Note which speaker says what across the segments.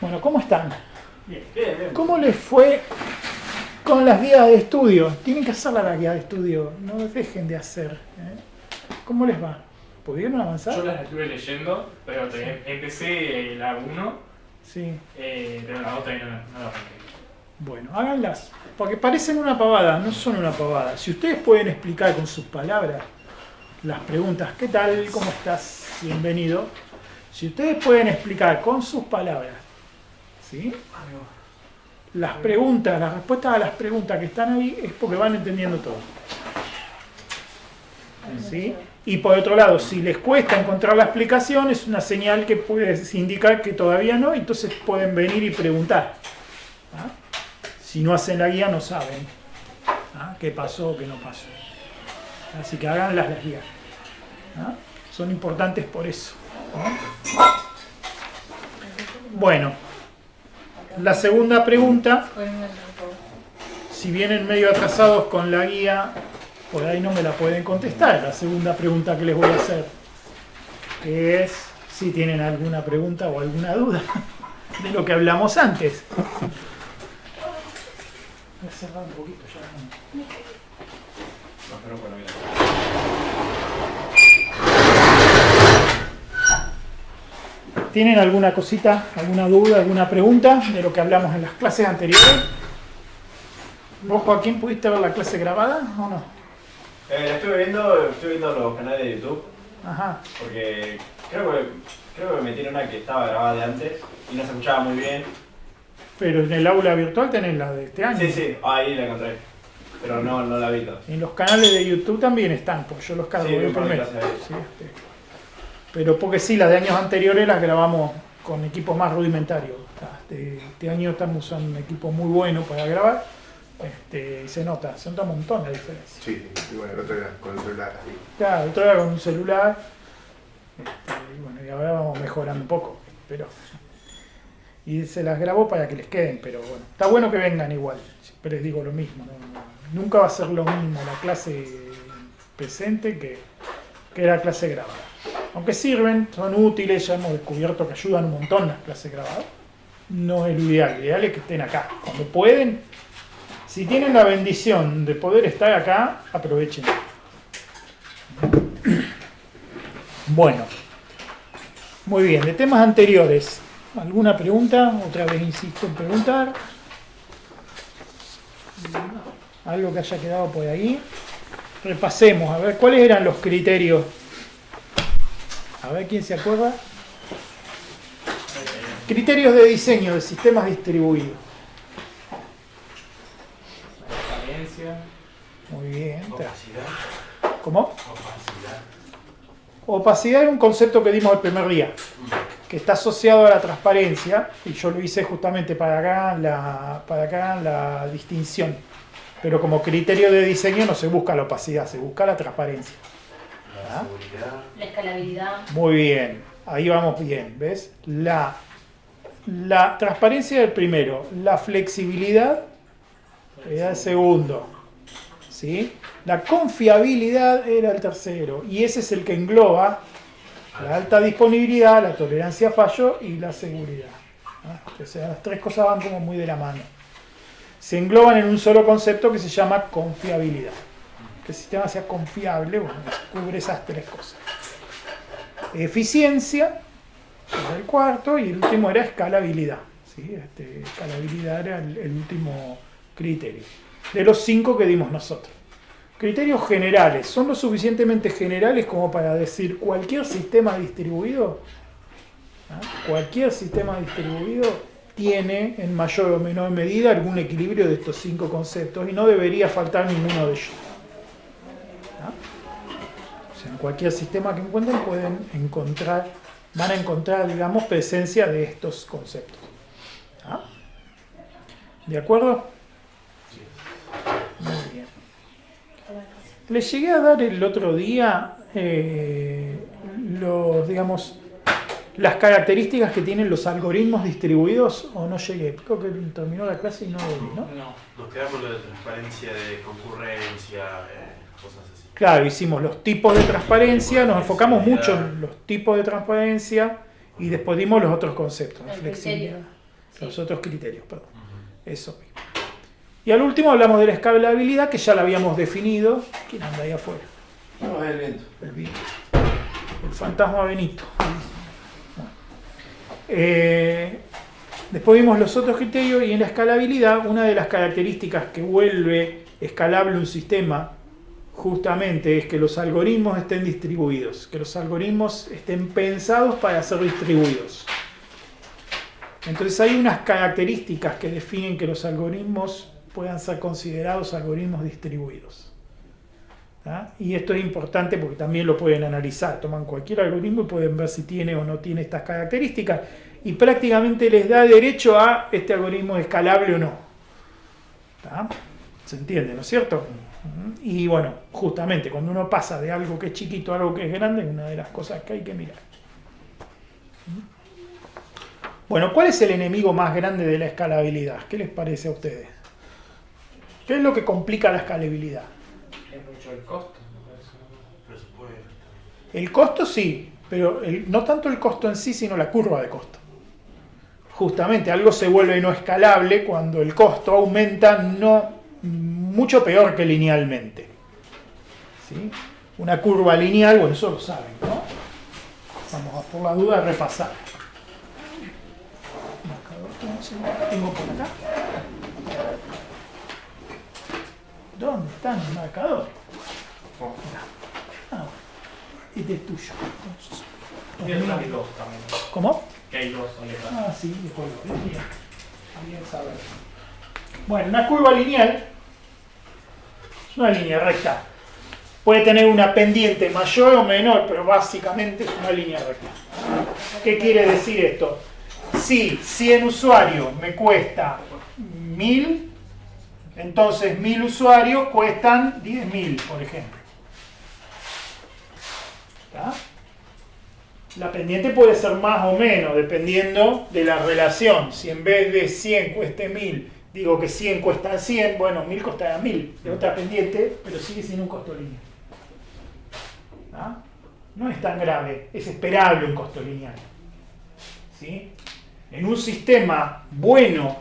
Speaker 1: Bueno, ¿cómo están?
Speaker 2: Bien, bien, bien.
Speaker 1: ¿Cómo les fue con las guías de estudio? Tienen que hacer la guía de estudio, no dejen de hacer. ¿Cómo les va? ¿Pudieron avanzar?
Speaker 2: Yo las estuve leyendo, pero empecé la 1,
Speaker 1: Sí.
Speaker 2: pero la 2 todavía no la arranqué.
Speaker 1: Bueno, háganlas, porque parecen una pavada, no son una pavada. Si ustedes pueden explicar con sus palabras las preguntas, ¿qué tal? ¿Cómo estás? Bienvenido. Si ustedes pueden explicar con sus palabras, ¿sí? Las preguntas, las respuestas a las preguntas que están ahí es porque van entendiendo todo. ¿Sí? Y por otro lado, si les cuesta encontrar la explicación, es una señal que puede indicar que todavía no, entonces pueden venir y preguntar. ¿Ah? Si no hacen la guía, no saben qué pasó o qué no pasó. Así que háganlas las guías. ¿Ah? Son importantes por eso. Bueno, la segunda pregunta, si vienen medio atrasados con la guía, por ahí no me la pueden contestar. La segunda pregunta que les voy a hacer es si tienen alguna pregunta o alguna duda de lo que hablamos antes. Voy a cerrar un poquito ya. ¿Tienen alguna cosita, alguna duda, alguna pregunta de lo que hablamos en las clases anteriores? ¿Vos, Joaquín, pudiste ver la clase grabada o no?
Speaker 3: La estuve viendo los canales de YouTube.
Speaker 1: Ajá.
Speaker 3: Porque creo que me tiene una que estaba grabada de antes y no se escuchaba muy bien.
Speaker 1: Pero en el aula virtual tenés la de este año.
Speaker 3: Sí, ahí la encontré. Pero no la vi toda.
Speaker 1: En los canales de YouTube también están, pues yo los cargo
Speaker 3: Sí,
Speaker 1: yo
Speaker 3: un par de
Speaker 1: primero.
Speaker 3: clases ahí.
Speaker 1: Sí, pero porque sí, las de años anteriores las grabamos con equipos más rudimentarios. Este año estamos usando un equipo muy bueno para grabar. Y se nota un montón la diferencia.
Speaker 4: Sí, y bueno, el otro era con el celular así.
Speaker 1: Claro, el otro era con un celular. Y bueno, y ahora vamos mejorando un poco. Y se las grabó para que les queden, pero bueno, está bueno que vengan igual. Siempre les digo lo mismo. Nunca va a ser lo mismo la clase presente que la clase grabada. Aunque sirven, son útiles, ya hemos descubierto que ayudan un montón las clases grabadas. No es lo ideal es que estén acá. Cuando pueden, si tienen la bendición de poder estar acá, aprovechen. Bueno, muy bien, de temas anteriores, ¿alguna pregunta? Otra vez insisto en preguntar. Algo que haya quedado por ahí. Repasemos, a ver, ¿cuáles eran los criterios? A ver quién se acuerda. Criterios de diseño de sistemas distribuidos.
Speaker 2: Transparencia,
Speaker 1: Muy bien.
Speaker 2: opacidad.
Speaker 1: ¿Cómo?
Speaker 2: Opacidad.
Speaker 1: Opacidad es un concepto que dimos el primer día, que está asociado a la transparencia, y yo lo hice justamente para que hagan la distinción. Pero como criterio de diseño no se busca la opacidad, se busca la transparencia.
Speaker 4: La seguridad.
Speaker 5: La escalabilidad.
Speaker 1: Muy bien, ahí vamos bien, ¿ves? La transparencia era el primero, la flexibilidad era el segundo, ¿sí? La confiabilidad era el tercero, y ese es el que engloba la alta disponibilidad, la tolerancia a fallo y la seguridad. O sea, las tres cosas van como muy de la mano. Se engloban en un solo concepto que se llama confiabilidad. Que el sistema sea confiable, bueno, cubre esas tres cosas. Eficiencia, era el cuarto, y el último era escalabilidad. ¿Sí? Escalabilidad era el último criterio. De los 5 que dimos nosotros. Criterios generales. ¿Son lo suficientemente generales como para decir cualquier sistema distribuido? Cualquier sistema distribuido tiene en mayor o menor medida algún equilibrio de estos 5 conceptos y no debería faltar ninguno de ellos. O sea, en cualquier sistema que encuentren van a encontrar, digamos, presencia de estos conceptos. ¿De acuerdo? Muy bien. Les llegué a dar el otro día las características que tienen los algoritmos distribuidos, o no llegué. Creo que terminó la clase y no lo vi, ¿no?
Speaker 2: No.
Speaker 4: Nos quedamos lo de transparencia, de concurrencia, cosas así.
Speaker 1: Claro, hicimos los tipos de transparencia, nos enfocamos mucho en los tipos de transparencia y después dimos los otros conceptos, la
Speaker 5: El
Speaker 1: flexibilidad.
Speaker 5: criterio.
Speaker 1: Los otros criterios, perdón. Eso mismo. Y al último hablamos de la escalabilidad, que ya la habíamos definido. ¿Quién anda ahí afuera?
Speaker 3: No, es el viento.
Speaker 1: El viento. El fantasma Benito. Después vimos los otros criterios y en la escalabilidad, una de las características que vuelve escalable un sistema justamente es que los algoritmos estén distribuidos, que los algoritmos estén pensados para ser distribuidos. Entonces hay unas características que definen que los algoritmos puedan ser considerados algoritmos distribuidos. ¿Ah? Y esto es importante porque también lo pueden analizar, toman cualquier algoritmo y pueden ver si tiene o no tiene estas características y prácticamente les da derecho a este algoritmo escalable o no. ¿Ah? ¿Se entiende, no es cierto? Y bueno, justamente cuando uno pasa de algo que es chiquito a algo que es grande, es una de las cosas que hay que mirar. Bueno, ¿cuál es el enemigo más grande de la escalabilidad? ¿Qué les parece a ustedes? ¿Qué es lo que complica la escalabilidad?
Speaker 2: Es mucho el costo.
Speaker 4: Presupuesto.
Speaker 1: El costo sí, pero no tanto el costo en sí, sino la curva de costo. Justamente algo se vuelve no escalable cuando el costo aumenta mucho peor que linealmente. ¿Sí? Una curva lineal, bueno, eso lo saben, ¿no? Vamos a por la duda repasar. Tengo por acá. ¿Dónde está el marcador? Ah, este es tuyo.
Speaker 2: Hay dos también.
Speaker 1: ¿Cómo?
Speaker 2: Que hay dos letras.
Speaker 1: Ah, sí, de colores. Bien. Bien saber. Bueno, una curva lineal es una línea recta. Puede tener una pendiente mayor o menor, pero básicamente es una línea recta. ¿Qué quiere decir esto? Si 100 usuarios me cuesta 1000, entonces 1000 usuarios cuestan 10.000, por ejemplo. ¿Está? La pendiente puede ser más o menos, dependiendo de la relación. Si en vez de 100 cueste 1000, digo que 100 cuesta 100, bueno, 1000 costará 1000. Es otra pendiente, pero sigue siendo un costo lineal. ¿Ah? No es tan grave, es esperable un costo lineal. ¿Sí? En un sistema bueno,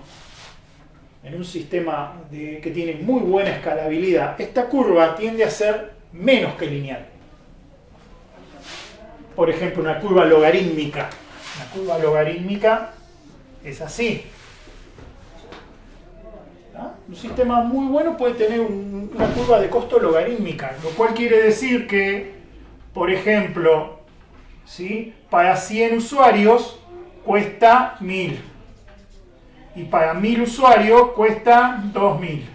Speaker 1: en un sistema que tiene muy buena escalabilidad, esta curva tiende a ser menos que lineal. Por ejemplo, una curva logarítmica. Una curva logarítmica es así. ¿Ah? Un sistema muy bueno puede tener una curva de costo logarítmica, lo cual quiere decir que, por ejemplo, ¿sí? Para 100 usuarios cuesta 1000 y para 1000 usuarios cuesta 2000.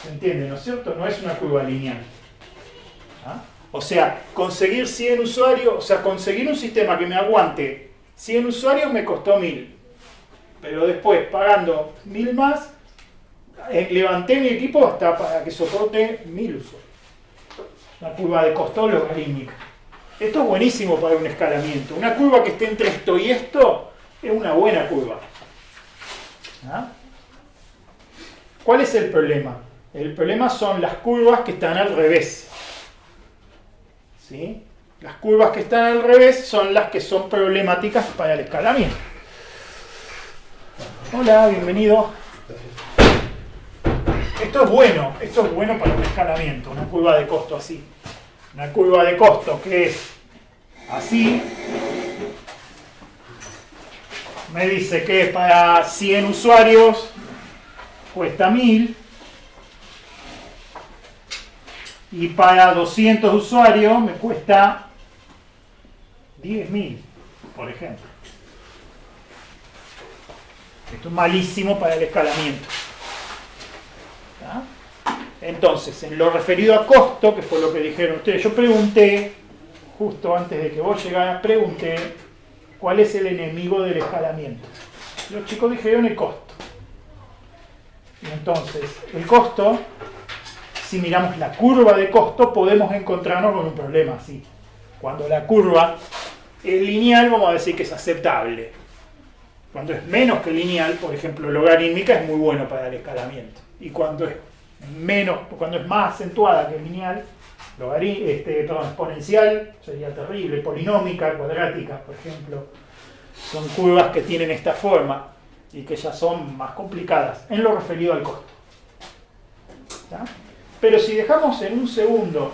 Speaker 1: ¿Se entiende, no es cierto? No es una curva lineal. ¿Ah? O sea, conseguir 100 usuarios, o sea, conseguir un sistema que me aguante 100 usuarios me costó 1000. Pero después, pagando 1000 más, levanté mi equipo hasta para que soporte 1000 usuarios. Una curva de costo logarítmica. Esto es buenísimo para un escalamiento. Una curva que esté entre esto y esto es una buena curva. ¿Ah? ¿Cuál es el problema? El problema son las curvas que están al revés. ¿Sí? Las curvas que están al revés son las que son problemáticas para el escalamiento. Hola, bienvenido. Esto es bueno para un escalamiento, una curva de costo así. Una curva de costo que es así. Me dice que para 100 usuarios cuesta 1000. Y para 200 usuarios me cuesta 10.000, por ejemplo. Esto es malísimo para el escalamiento. ¿Ah? Entonces, en lo referido a costo, que fue lo que dijeron ustedes, yo pregunté, justo antes de que vos llegaras, pregunté cuál es el enemigo del escalamiento. Los chicos dijeron el costo. Y entonces, el costo, si miramos la curva de costo, podemos encontrarnos con un problema así. Cuando la curva es lineal, vamos a decir que es aceptable. Cuando es menos que lineal, por ejemplo, logarítmica, es muy bueno para el escalamiento. Y cuando es más acentuada que lineal, exponencial sería terrible, polinómica, cuadrática, por ejemplo. Son curvas que tienen esta forma y que ya son más complicadas en lo referido al costo. ¿Tá? Pero si dejamos en un segundo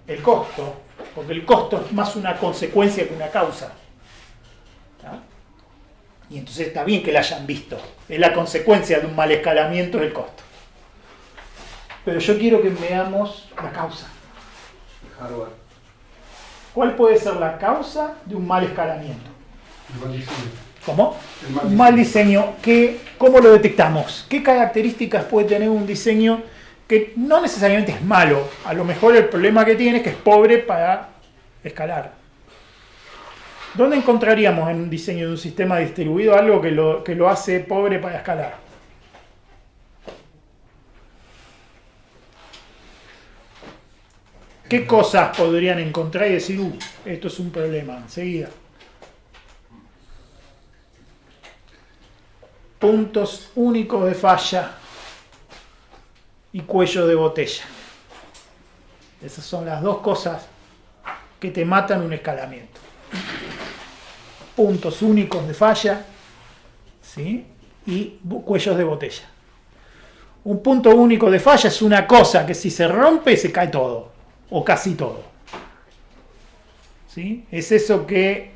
Speaker 1: el costo, porque el costo es más una consecuencia que una causa, ¿tá? Y entonces está bien que la hayan visto, es la consecuencia de un mal escalamiento del costo. Pero yo quiero que veamos la causa.
Speaker 5: Hardware.
Speaker 1: ¿Cuál puede ser la causa de un mal escalamiento?
Speaker 5: El mal diseño.
Speaker 1: ¿Cómo?
Speaker 5: El mal
Speaker 1: Un mal diseño. ¿Cómo lo detectamos? ¿Qué características puede tener un diseño que no necesariamente es malo? A lo mejor el problema que tiene es que es pobre para escalar. ¿Dónde encontraríamos en un diseño de un sistema distribuido algo que lo hace pobre para escalar? ¿Qué cosas podrían encontrar y decir, esto es un problema enseguida? Puntos únicos de falla y cuello de botella. Esas son las dos cosas que te matan un escalamiento. Puntos únicos de falla, ¿sí? Y cuellos de botella. Un punto único de falla es una cosa que si se rompe se cae todo. O casi todo. ¿Sí? Es eso que,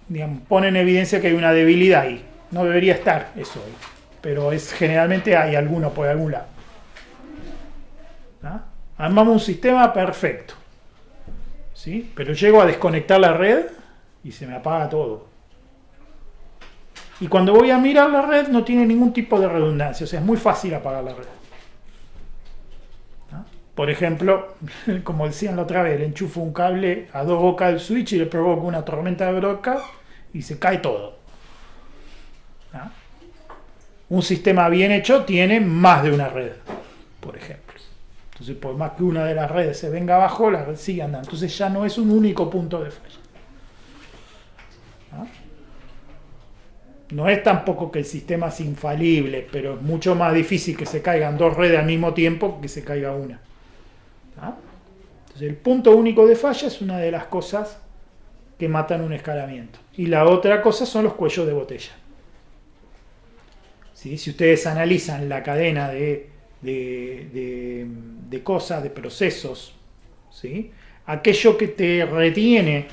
Speaker 1: digamos, pone en evidencia que hay una debilidad ahí. No debería estar eso ahí. Pero generalmente hay alguno por algún lado. ¿Ah? Armamos un sistema perfecto. ¿Sí? Pero llego a desconectar la red y se me apaga todo. Y cuando voy a mirar la red no tiene ningún tipo de redundancia. O sea, es muy fácil apagar la red. Por ejemplo, como decían la otra vez, le enchufo un cable a 2 bocas del switch y le provoco una tormenta de broca y se cae todo. ¿Ah? Un sistema bien hecho tiene más de una red, por ejemplo. Entonces, por más que una de las redes se venga abajo, la red sigue andando. Entonces ya no es un único punto de falla. ¿Ah? No es tampoco que el sistema es infalible, pero es mucho más difícil que se caigan 2 redes al mismo tiempo que se caiga una. ¿Ah? Entonces el punto único de falla es una de las cosas que matan un escalamiento. Y la otra cosa son los cuellos de botella. ¿Sí? Si ustedes analizan la cadena de cosas, de procesos, ¿sí? Aquello que te retiene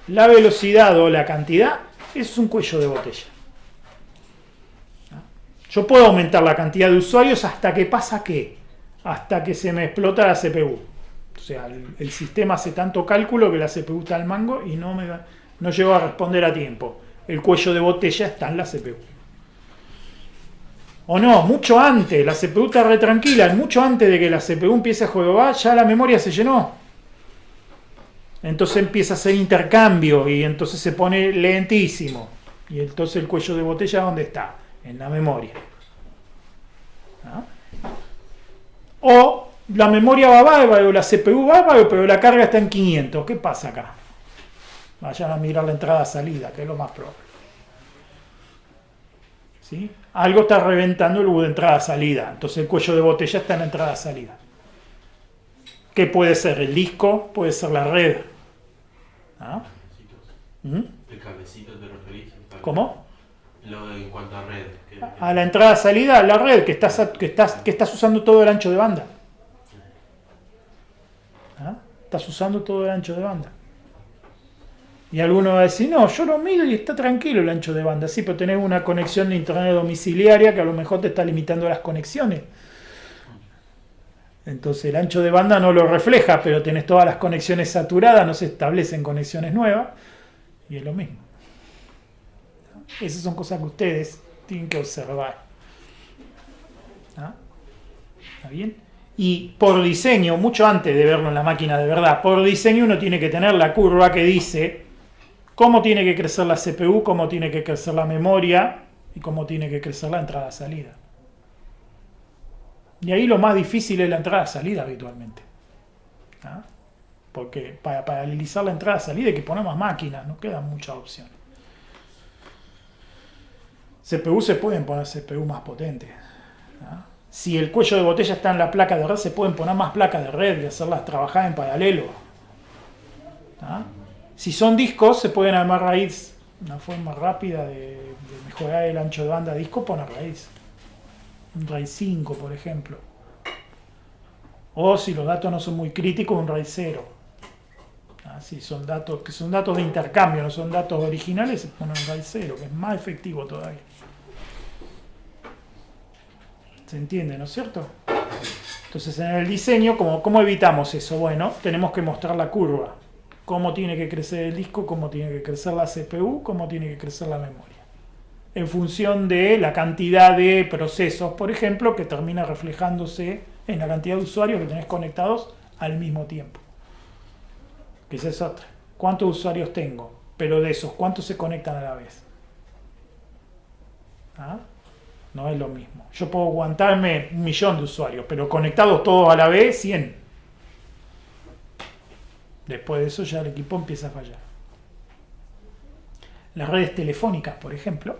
Speaker 1: la velocidad o la cantidad es un cuello de botella. ¿Ah? Yo puedo aumentar la cantidad de usuarios hasta que pasa ¿qué? Hasta que se me explota la CPU. O sea, el sistema hace tanto cálculo que la CPU está al mango y no llego a responder a tiempo. El cuello de botella está en la CPU. O no, mucho antes, la CPU está re tranquila, mucho antes de que la CPU empiece a jugar, ya la memoria se llenó. Entonces empieza a hacer intercambio y entonces se pone lentísimo. Y entonces el cuello de botella, ¿dónde está? En la memoria. ¿Ah? O la memoria va bárbaro, la CPU va bárbaro, pero la carga está en 500. ¿Qué pasa acá? Vayan a mirar la entrada-salida, que es lo más probable. ¿Sí? Algo está reventando el de entrada-salida. Entonces el cuello de botella está en la entrada-salida. ¿Qué puede ser? El disco, puede ser la red. ¿Ah?
Speaker 4: ¿El cablecito te referís?
Speaker 1: ¿Cómo?
Speaker 4: En cuanto a red.
Speaker 1: A la entrada-salida, la red, que estás usando todo el ancho de banda. ¿Ah? Estás usando todo el ancho de banda. Y alguno va a decir, no, yo lo mido y está tranquilo el ancho de banda. Sí, pero tenés una conexión de internet domiciliaria que a lo mejor te está limitando las conexiones. Entonces el ancho de banda no lo refleja, pero tenés todas las conexiones saturadas, no se establecen conexiones nuevas. Y es lo mismo. Esas son cosas que ustedes tienen que observar. ¿Ah? ¿Está bien? Y por diseño, mucho antes de verlo en la máquina de verdad, por diseño uno tiene que tener la curva que dice cómo tiene que crecer la CPU, cómo tiene que crecer la memoria y cómo tiene que crecer la entrada-salida. Y ahí lo más difícil es la entrada-salida habitualmente. ¿Ah? Porque para paralelizar la entrada-salida hay que poner más máquinas, no quedan muchas opciones. CPU se pueden poner CPU más potentes. ¿Ah? Si el cuello de botella está en la placa de red, se pueden poner más placas de red y hacerlas trabajar en paralelo. ¿Ah? Si son discos, se pueden armar raíz. Una forma rápida de mejorar el ancho de banda de disco, poner raíz. Un RAID 5, por ejemplo. O si los datos no son muy críticos, un RAID 0. ¿Ah? Si son datos que son datos de intercambio, no son datos originales, se pone un RAID 0, que es más efectivo todavía. ¿Se entiende, no es cierto? Entonces, en el diseño, ¿cómo evitamos eso? Bueno, tenemos que mostrar la curva. Cómo tiene que crecer el disco, cómo tiene que crecer la CPU, cómo tiene que crecer la memoria. En función de la cantidad de procesos, por ejemplo, que termina reflejándose en la cantidad de usuarios que tenés conectados al mismo tiempo. Que esa es otra. ¿Cuántos usuarios tengo? Pero de esos, ¿cuántos se conectan a la vez? ¿Ah? No es lo mismo. Yo puedo aguantarme 1.000.000 de usuarios, pero conectados todos a la vez, 100. Después de eso ya el equipo empieza a fallar. Las redes telefónicas, por ejemplo,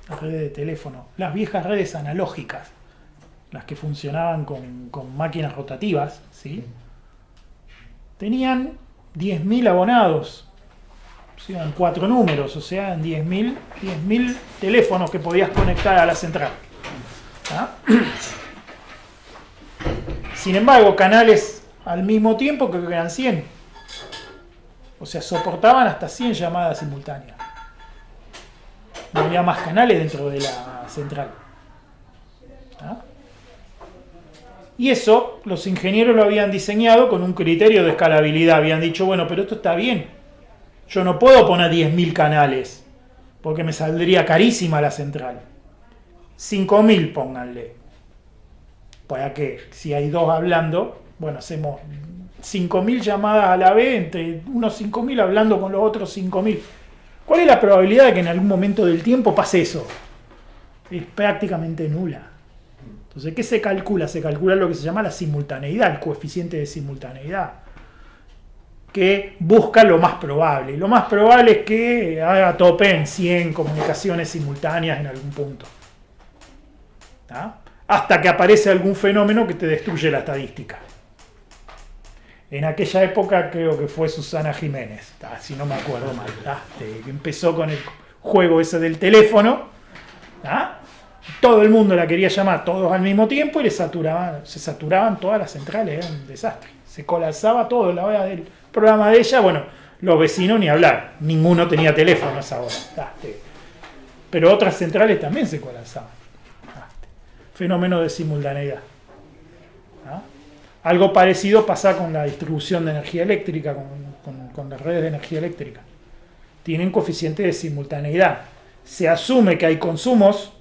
Speaker 1: las redes de teléfono, las viejas redes analógicas, las que funcionaban con máquinas rotativas, ¿sí? Tenían 10.000 abonados, o sea, en 4 números, o sea, en 10.000 teléfonos que podías conectar a la central. ¿Ah? Sin embargo, canales al mismo tiempo que eran 100. O sea, soportaban hasta 100 llamadas simultáneas. No había más canales dentro de la central. ¿Ah? Y eso, los ingenieros lo habían diseñado con un criterio de escalabilidad. Habían dicho, bueno, pero esto está bien. Yo no puedo poner 10.000 canales, porque me saldría carísima la central. 5.000 pónganle. Para que, si hay dos hablando, bueno, hacemos 5.000 llamadas a la vez, entre unos 5.000 hablando con los otros 5.000. ¿Cuál es la probabilidad de que en algún momento del tiempo pase eso? Es prácticamente nula. Entonces, ¿qué se calcula? Se calcula lo que se llama la simultaneidad, el coeficiente de simultaneidad, que busca lo más probable. Y lo más probable es que haga tope en 100 comunicaciones simultáneas en algún punto. ¿Ah? Hasta que aparece algún fenómeno que te destruye la estadística. En aquella época creo que fue Susana Jiménez, si no me acuerdo mal, que empezó con el juego ese del teléfono. Todo el mundo la quería llamar todos al mismo tiempo y se saturaban todas las centrales, era un desastre. Se colapsaba todo la hora del programa de ella. Bueno, los vecinos ni hablar, ninguno tenía teléfono a esa hora. Pero otras centrales también se colapsaban. Fenómeno de simultaneidad. Algo parecido pasa con la distribución de energía eléctrica, con las redes de energía eléctrica. Tienen coeficiente de simultaneidad. Se asume que hay consumos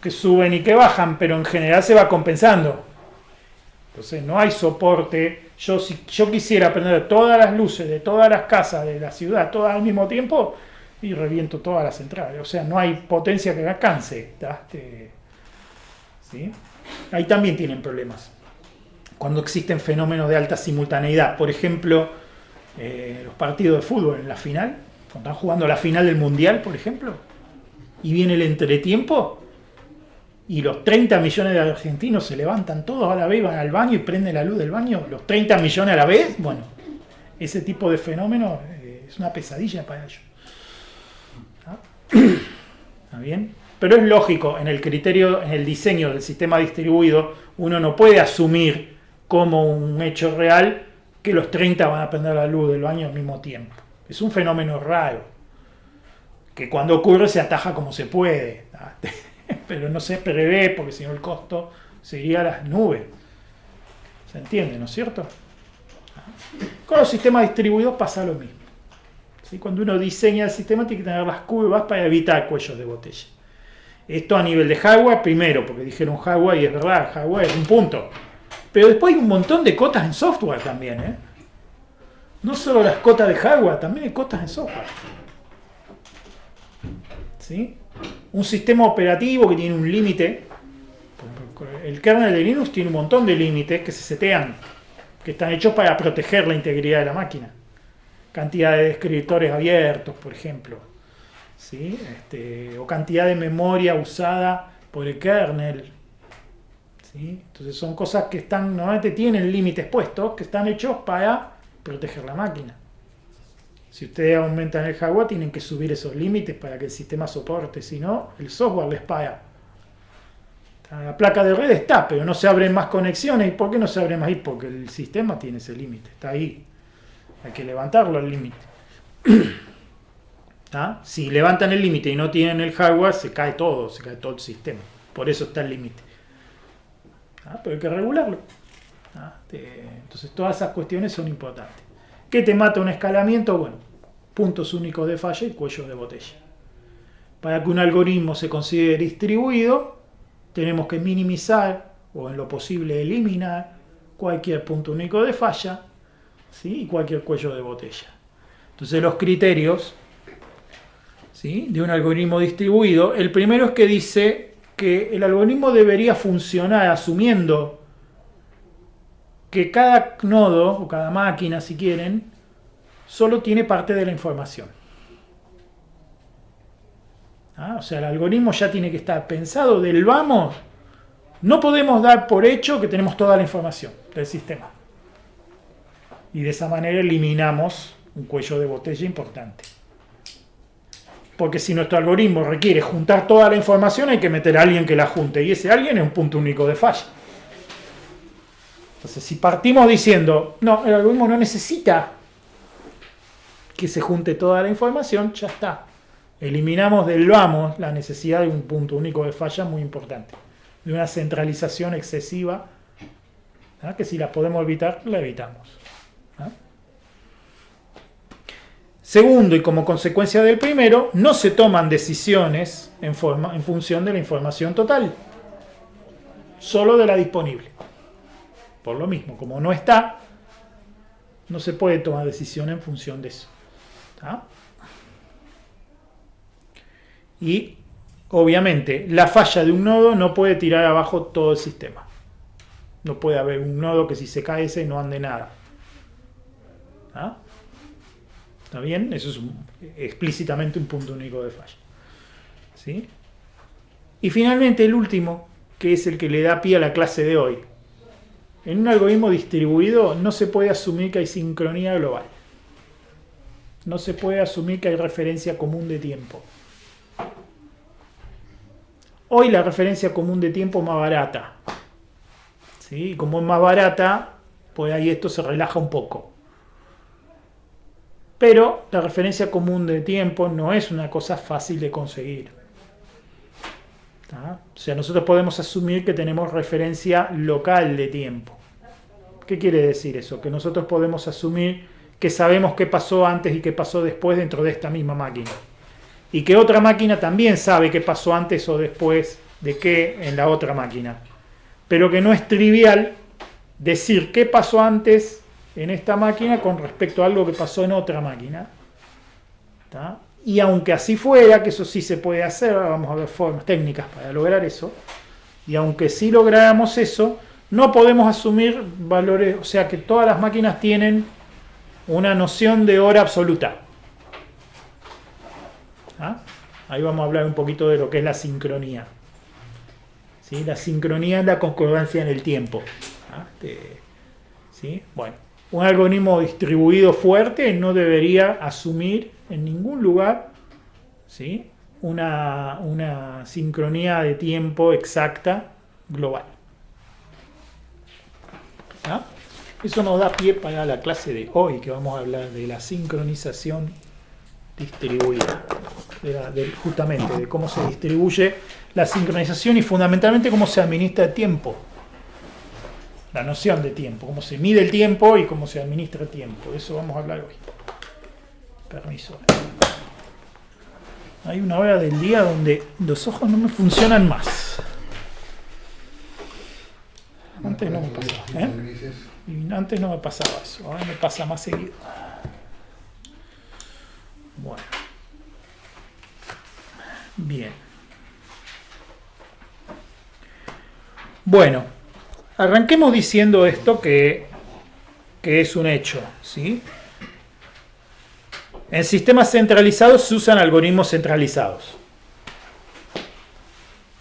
Speaker 1: que suben y que bajan, pero en general se va compensando. Entonces no hay soporte. Si yo quisiera prender todas las luces de todas las casas de la ciudad, todas al mismo tiempo, y reviento todas las centrales. O sea, no hay potencia que alcance. ¿Sí? Ahí también tienen problemas. Cuando existen fenómenos de alta simultaneidad, por ejemplo, los partidos de fútbol en la final, cuando están jugando la final del Mundial, por ejemplo, y viene el entretiempo, y los 30 millones de argentinos se levantan todos a la vez, van al baño y prenden la luz del baño, los 30 millones a la vez, bueno, ese tipo de fenómeno es una pesadilla para ellos. ¿Está bien? Pero es lógico, en el criterio, en el diseño del sistema distribuido, uno no puede asumir como un hecho real que los 30 van a prender la luz del baño al mismo tiempo. Es un fenómeno raro, que cuando ocurre se ataja como se puede, pero no se prevé porque si no el costo sería a las nubes. ¿Se entiende, no es cierto? Con los sistemas distribuidos pasa lo mismo. ¿Sí? Cuando uno diseña el sistema tiene que tener las curvas para evitar cuellos de botella. Esto a nivel de hardware, primero, porque dijeron hardware y es verdad, hardware es un punto. Pero después hay un montón de cotas en software también, No solo las cotas de hardware, también hay cotas en software. ¿Sí? Un sistema operativo que tiene un límite. El kernel de Linux tiene un montón de límites que se setean, que están hechos para proteger la integridad de la máquina. Cantidad de descriptores abiertos, por ejemplo. ¿Sí? O cantidad de memoria usada por el kernel. ¿Sí? Entonces son cosas que están, normalmente tienen límites puestos, que están hechos para proteger la máquina. Si ustedes aumentan el hardware, tienen que subir esos límites para que el sistema soporte, si no, el software les paga. La placa de red está, pero no se abren más conexiones. ¿Y por qué no se abren más? Porque el sistema tiene ese límite, está ahí. Hay que levantarlo al límite. Si levantan el límite y no tienen el hardware, se cae todo el sistema. Por eso está el límite. Pero hay que regularlo. Entonces todas esas cuestiones son importantes. ¿Qué te mata un escalamiento? Bueno, puntos únicos de falla y cuellos de botella. Para que un algoritmo se considere distribuido, tenemos que minimizar o en lo posible eliminar cualquier punto único de falla, ¿sí? Y cualquier cuello de botella. Entonces los criterios, ¿sí?, de un algoritmo distribuido, el primero es que dice que el algoritmo debería funcionar asumiendo que cada nodo o cada máquina, si quieren, solo tiene parte de la información. O sea, el algoritmo ya tiene que estar pensado del vamos. No podemos dar por hecho que tenemos toda la información del sistema. Y de esa manera eliminamos un cuello de botella importante. Porque si nuestro algoritmo requiere juntar toda la información, hay que meter a alguien que la junte. Y ese alguien es un punto único de falla. Entonces, si partimos diciendo, no, el algoritmo no necesita que se junte toda la información, ya está. Eliminamos del vamos la necesidad de un punto único de falla muy importante. De una centralización excesiva, que si la podemos evitar, la evitamos. Segundo, y como consecuencia del primero, no se toman decisiones en función de la información total, solo de la disponible. Por lo mismo, como no está, no se puede tomar decisión en función de eso. Y, obviamente, la falla de un nodo no puede tirar abajo todo el sistema. No puede haber un nodo que si se cae ese no ande nada. ¿Está bien? Eso es explícitamente un punto único de falla. ¿Sí? Y finalmente el último, que es el que le da pie a la clase de hoy. En un algoritmo distribuido no se puede asumir que hay sincronía global. No se puede asumir que hay referencia común de tiempo. Hoy la referencia común de tiempo es más barata. ¿Sí? Y como es más barata, pues ahí esto se relaja un poco. Pero la referencia común de tiempo no es una cosa fácil de conseguir. O sea, nosotros podemos asumir que tenemos referencia local de tiempo. ¿Qué quiere decir eso? Que nosotros podemos asumir que sabemos qué pasó antes y qué pasó después dentro de esta misma máquina. Y que otra máquina también sabe qué pasó antes o después de qué en la otra máquina. Pero que no es trivial decir qué pasó antes en esta máquina con respecto a algo que pasó en otra máquina. ¿Tá? Y aunque así fuera, que eso sí se puede hacer, vamos a ver formas técnicas para lograr eso, y aunque sí lográramos eso, no podemos asumir valores, o sea que todas las máquinas tienen una noción de hora absoluta. Ahí vamos a hablar un poquito de lo que es la sincronía. ¿Sí? La sincronía es la concordancia en el tiempo. ¿Sí? Bueno, un algoritmo distribuido fuerte no debería asumir en ningún lugar, ¿sí?, una sincronía de tiempo exacta global. Eso nos da pie para la clase de hoy, que vamos a hablar de la sincronización distribuida, justamente de cómo se distribuye la sincronización y fundamentalmente cómo se administra el tiempo, la noción de tiempo, cómo se mide el tiempo y cómo se administra el tiempo. De eso vamos a hablar hoy. Permiso. Hay una hora del día donde los ojos no me funcionan más. Antes no me pasaba, Y antes no me pasaba eso, ahora me pasa más seguido. Bueno. Bien. Bueno, arranquemos diciendo esto que es un hecho, ¿sí? En sistemas centralizados se usan algoritmos centralizados.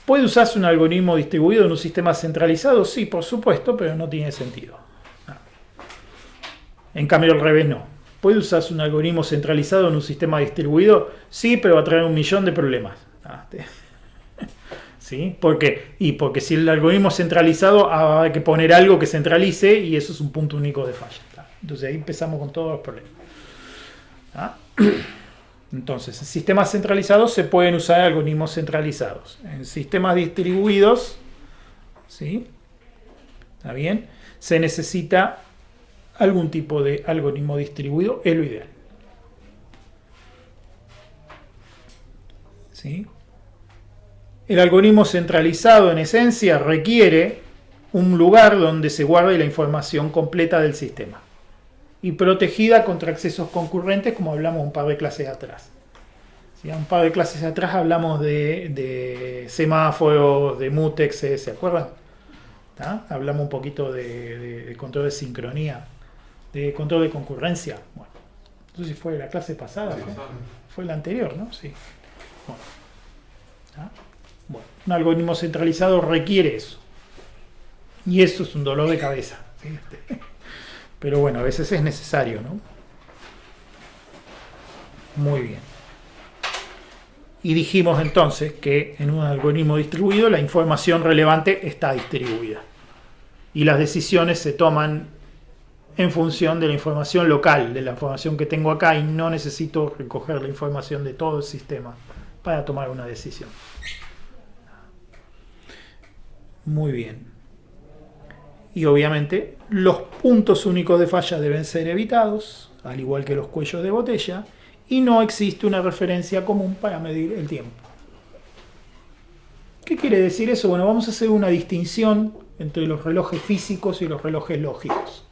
Speaker 1: ¿Puede usarse un algoritmo distribuido en un sistema centralizado? Sí, por supuesto, pero no tiene sentido. En cambio, al revés no. ¿Puede usarse un algoritmo centralizado en un sistema distribuido? Sí, pero va a traer 1.000.000 de problemas. ¿Sí? ¿Por qué? Y porque si el algoritmo es centralizado, hay que poner algo que centralice y eso es un punto único de falla. Entonces ahí empezamos con todos los problemas. Entonces, en sistemas centralizados se pueden usar algoritmos centralizados. En sistemas distribuidos, ¿sí? ¿Está bien? Se necesita algún tipo de algoritmo distribuido, es lo ideal. ¿Sí? El algoritmo centralizado, en esencia, requiere un lugar donde se guarde la información completa del sistema y protegida contra accesos concurrentes, como hablamos un par de clases atrás. ¿Sí? Un par de clases atrás hablamos de semáforos, de mutex, ¿se acuerdan? ¿Tá? Hablamos un poquito de control de sincronía, de control de concurrencia. Bueno, no sé si fue la clase pasada, fue la anterior, ¿no? Sí. Bueno. ¿Tá? Bueno, un algoritmo centralizado requiere eso. Y eso es un dolor de cabeza. ¿Sí? Pero bueno, a veces es necesario, ¿no? Muy bien. Y dijimos entonces que en un algoritmo distribuido la información relevante está distribuida. Y las decisiones se toman en función de la información local, de la información que tengo acá, y no necesito recoger la información de todo el sistema para tomar una decisión. Muy bien. Y obviamente los puntos únicos de falla deben ser evitados, al igual que los cuellos de botella, y no existe una referencia común para medir el tiempo. ¿Qué quiere decir eso? Bueno, vamos a hacer una distinción entre los relojes físicos y los relojes lógicos.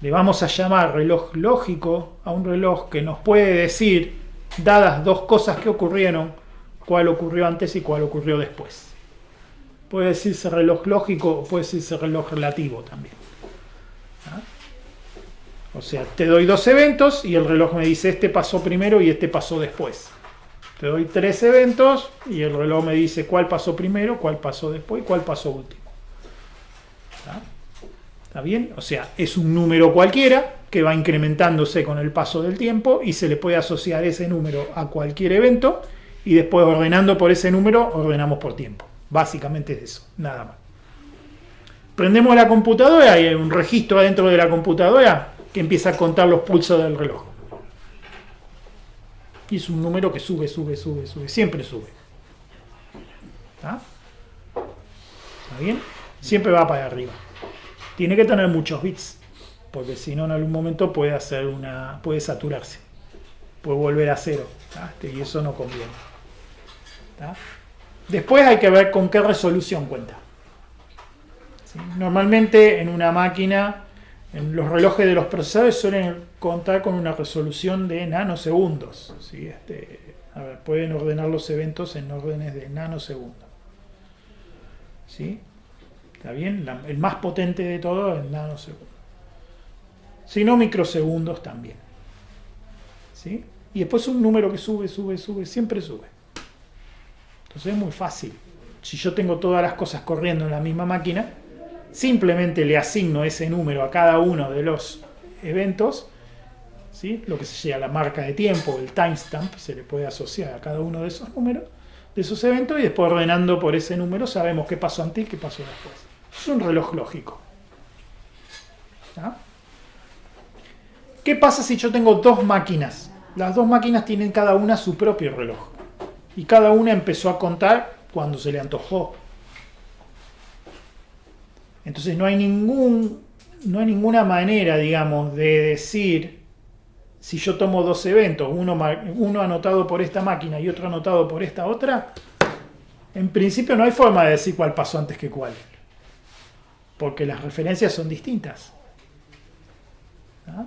Speaker 1: Le vamos a llamar reloj lógico a un reloj que nos puede decir, dadas dos cosas que ocurrieron, cuál ocurrió antes y cuál ocurrió después. Puede decirse reloj lógico o puede decirse reloj relativo también. O sea, te doy dos eventos y el reloj me dice este pasó primero y este pasó después. Te doy tres eventos y el reloj me dice cuál pasó primero, cuál pasó después y cuál pasó último. ¿Está bien? O sea, es un número cualquiera que va incrementándose con el paso del tiempo y se le puede asociar ese número a cualquier evento y después ordenando por ese número, ordenamos por tiempo. Básicamente es eso, nada más. Prendemos la computadora y hay un registro adentro de la computadora que empieza a contar los pulsos del reloj. Y es un número que sube, siempre sube. ¿Está bien? Siempre va para arriba. Tiene que tener muchos bits, porque si no en algún momento puede saturarse, puede volver a cero, y eso no conviene. ¿Está? Después hay que ver con qué resolución cuenta. ¿Sí? Normalmente en una máquina, en los relojes de los procesadores suelen contar con una resolución de nanosegundos. ¿Sí? Pueden ordenar los eventos en órdenes de nanosegundos. ¿Sí? ¿Está bien? El más potente de todo es nanosegundos. Si no, microsegundos también. ¿Sí? Y después un número que sube, siempre sube. Entonces es muy fácil. Si yo tengo todas las cosas corriendo en la misma máquina, simplemente le asigno ese número a cada uno de los eventos, ¿sí? Lo que se llama la marca de tiempo, el timestamp, se le puede asociar a cada uno de esos números, de esos eventos, y después ordenando por ese número sabemos qué pasó antes y qué pasó después. Es un reloj lógico. ¿Ah? ¿Qué pasa si yo tengo dos máquinas? Las dos máquinas tienen cada una su propio reloj. Y cada una empezó a contar cuando se le antojó. Entonces no hay ninguna manera, digamos, de decir, si yo tomo dos eventos, uno anotado por esta máquina y otro anotado por esta otra, en principio no hay forma de decir cuál pasó antes que cuál. Porque las referencias son distintas. ¿Ah?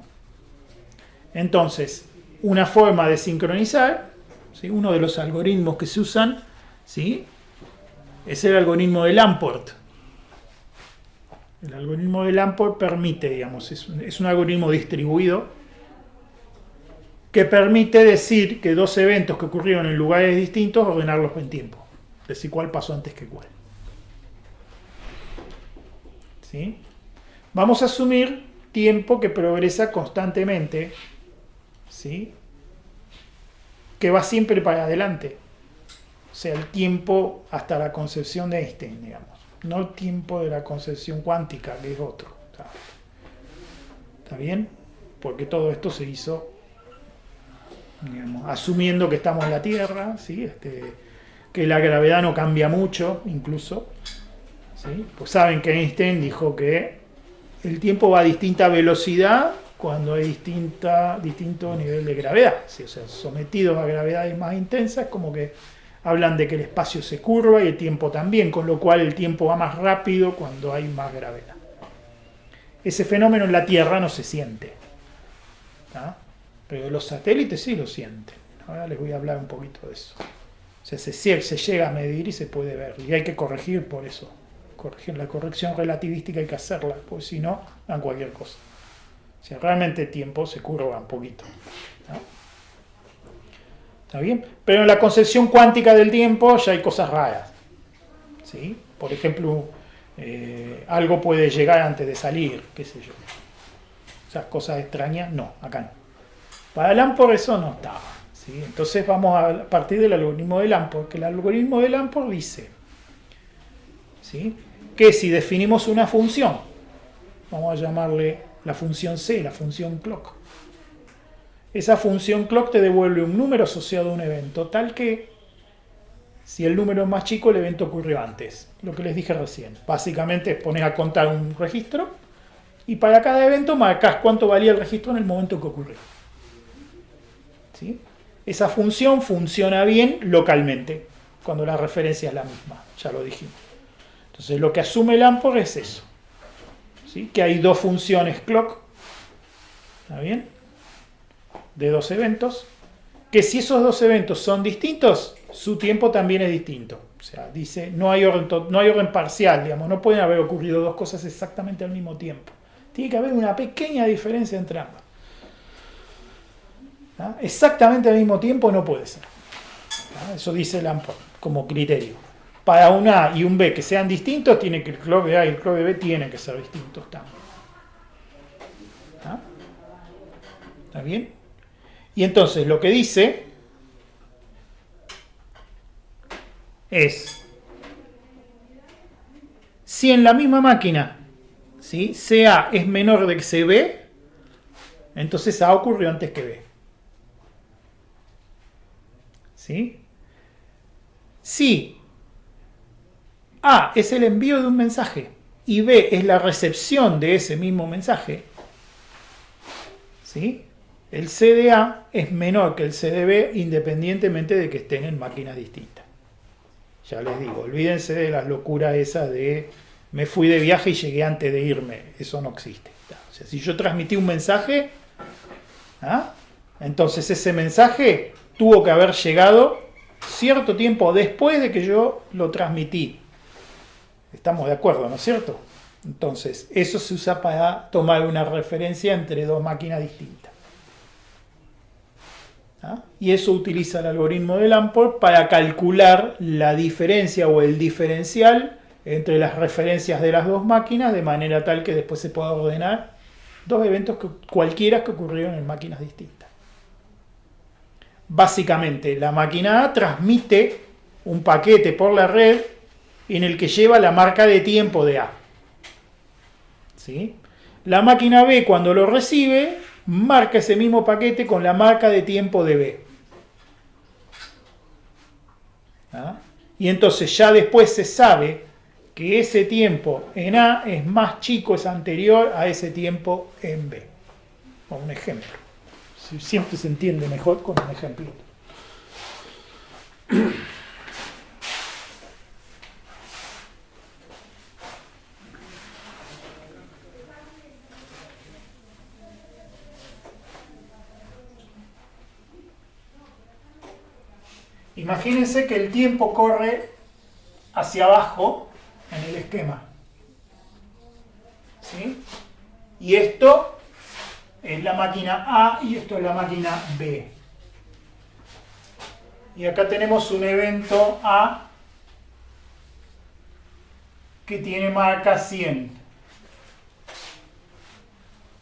Speaker 1: Entonces, una forma de sincronizar, ¿sí? Uno de los algoritmos que se usan, ¿sí? Es el algoritmo de Lamport. El algoritmo de Lamport permite, digamos, es un algoritmo distribuido que permite decir que dos eventos que ocurrieron en lugares distintos, ordenarlos en tiempo. decir cuál pasó antes que cuál. ¿Sí? Vamos a asumir tiempo que progresa constantemente, ¿sí? Que va siempre para adelante. O sea, el tiempo hasta la concepción de Einstein, digamos. No el tiempo de la concepción cuántica, que es otro. ¿Está bien? Porque todo esto se hizo, digamos, asumiendo que estamos en la Tierra, ¿sí? Que la gravedad no cambia mucho, incluso. ¿Sí? Pues saben que Einstein dijo que el tiempo va a distinta velocidad cuando hay distinto nivel de gravedad. ¿Sí? O sea, sometidos a gravedades más intensas, como que hablan de que el espacio se curva y el tiempo también, con lo cual el tiempo va más rápido cuando hay más gravedad. Ese fenómeno en la Tierra no se siente, ¿tá? Pero los satélites sí lo sienten. Ahora les voy a hablar un poquito de eso. O sea, se llega a medir y se puede ver. Y hay que corregir por eso. La corrección relativística hay que hacerla, porque si no, dan cualquier cosa. O sea, realmente el tiempo se curva un poquito, ¿no? ¿Está bien? Pero en la concepción cuántica del tiempo ya hay cosas raras, ¿sí? Por ejemplo, algo puede llegar antes de salir, qué sé yo. Esas cosas extrañas, no, acá no. Para Lamport eso no estaba, ¿sí? Entonces vamos a partir del algoritmo de Lamport, que el algoritmo de Lamport dice, ¿sí?, que si definimos una función, vamos a llamarle la función C, la función clock. Esa función clock te devuelve un número asociado a un evento, tal que si el número es más chico, el evento ocurrió antes. Lo que les dije recién. Básicamente pones a contar un registro y para cada evento marcas cuánto valía el registro en el momento que ocurrió. ¿Sí? Esa función funciona bien localmente, cuando la referencia es la misma, ya lo dijimos. Entonces lo que asume Lamport es eso, ¿sí? Que hay dos funciones clock, ¿está bien?, de dos eventos, que si esos dos eventos son distintos, su tiempo también es distinto. O sea, dice, no hay orden parcial, digamos, no pueden haber ocurrido dos cosas exactamente al mismo tiempo. Tiene que haber una pequeña diferencia entre ambas. ¿Ah? Exactamente al mismo tiempo no puede ser. ¿Ah? Eso dice Lamport como criterio. Para un A y un B que sean distintos, tiene que el clock de A y el clock de B tienen que ser distintos también. ¿Ah? ¿Está bien? Y entonces lo que dice es, si en la misma máquina, ¿sí?, CA es menor de que CB, entonces A ocurrió antes que B. ¿Sí? Si A es el envío de un mensaje y B es la recepción de ese mismo mensaje, ¿sí?, el C de A es menor que el C de B independientemente de que estén en máquinas distintas. Ya les digo, olvídense de las locuras esas de me fui de viaje y llegué antes de irme. Eso no existe. O sea, si yo transmití un mensaje, ¿ah?, entonces ese mensaje tuvo que haber llegado cierto tiempo después de que yo lo transmití. Estamos de acuerdo, ¿no es cierto? Entonces, eso se usa para tomar una referencia entre dos máquinas distintas. ¿Ah? Y eso utiliza el algoritmo de Lamport para calcular la diferencia o el diferencial entre las referencias de las dos máquinas, de manera tal que después se pueda ordenar dos eventos cualquiera que ocurrieron en máquinas distintas. Básicamente, la máquina A transmite un paquete por la red en el que lleva la marca de tiempo de A. ¿Sí? La máquina B, cuando lo recibe, marca ese mismo paquete con la marca de tiempo de B. ¿Ah? Y entonces ya después se sabe que ese tiempo en A es más chico, es anterior a ese tiempo en B. Con un ejemplo. Siempre se entiende mejor con un ejemplo. Imagínense que el tiempo corre hacia abajo en el esquema. ¿Sí? Y esto es la máquina A y esto es la máquina B. Y acá tenemos un evento A que tiene marca 100.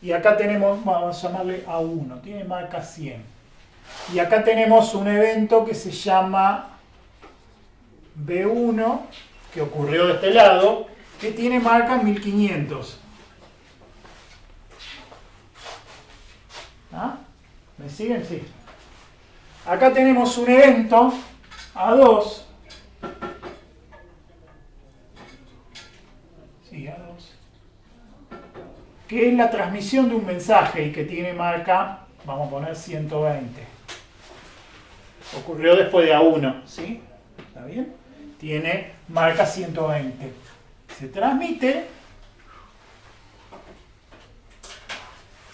Speaker 1: Y acá tenemos, vamos a llamarle A1, tiene marca 100. Y acá tenemos un evento que se llama B1, que ocurrió de este lado, que tiene marca 1500. ¿Ah? ¿Me siguen? Sí. Acá tenemos un evento A2. Sí, A2. Que es la transmisión de un mensaje y que tiene marca, vamos a poner 120. Ocurrió después de A1, ¿sí? ¿Está bien? Tiene marca 120. Se transmite,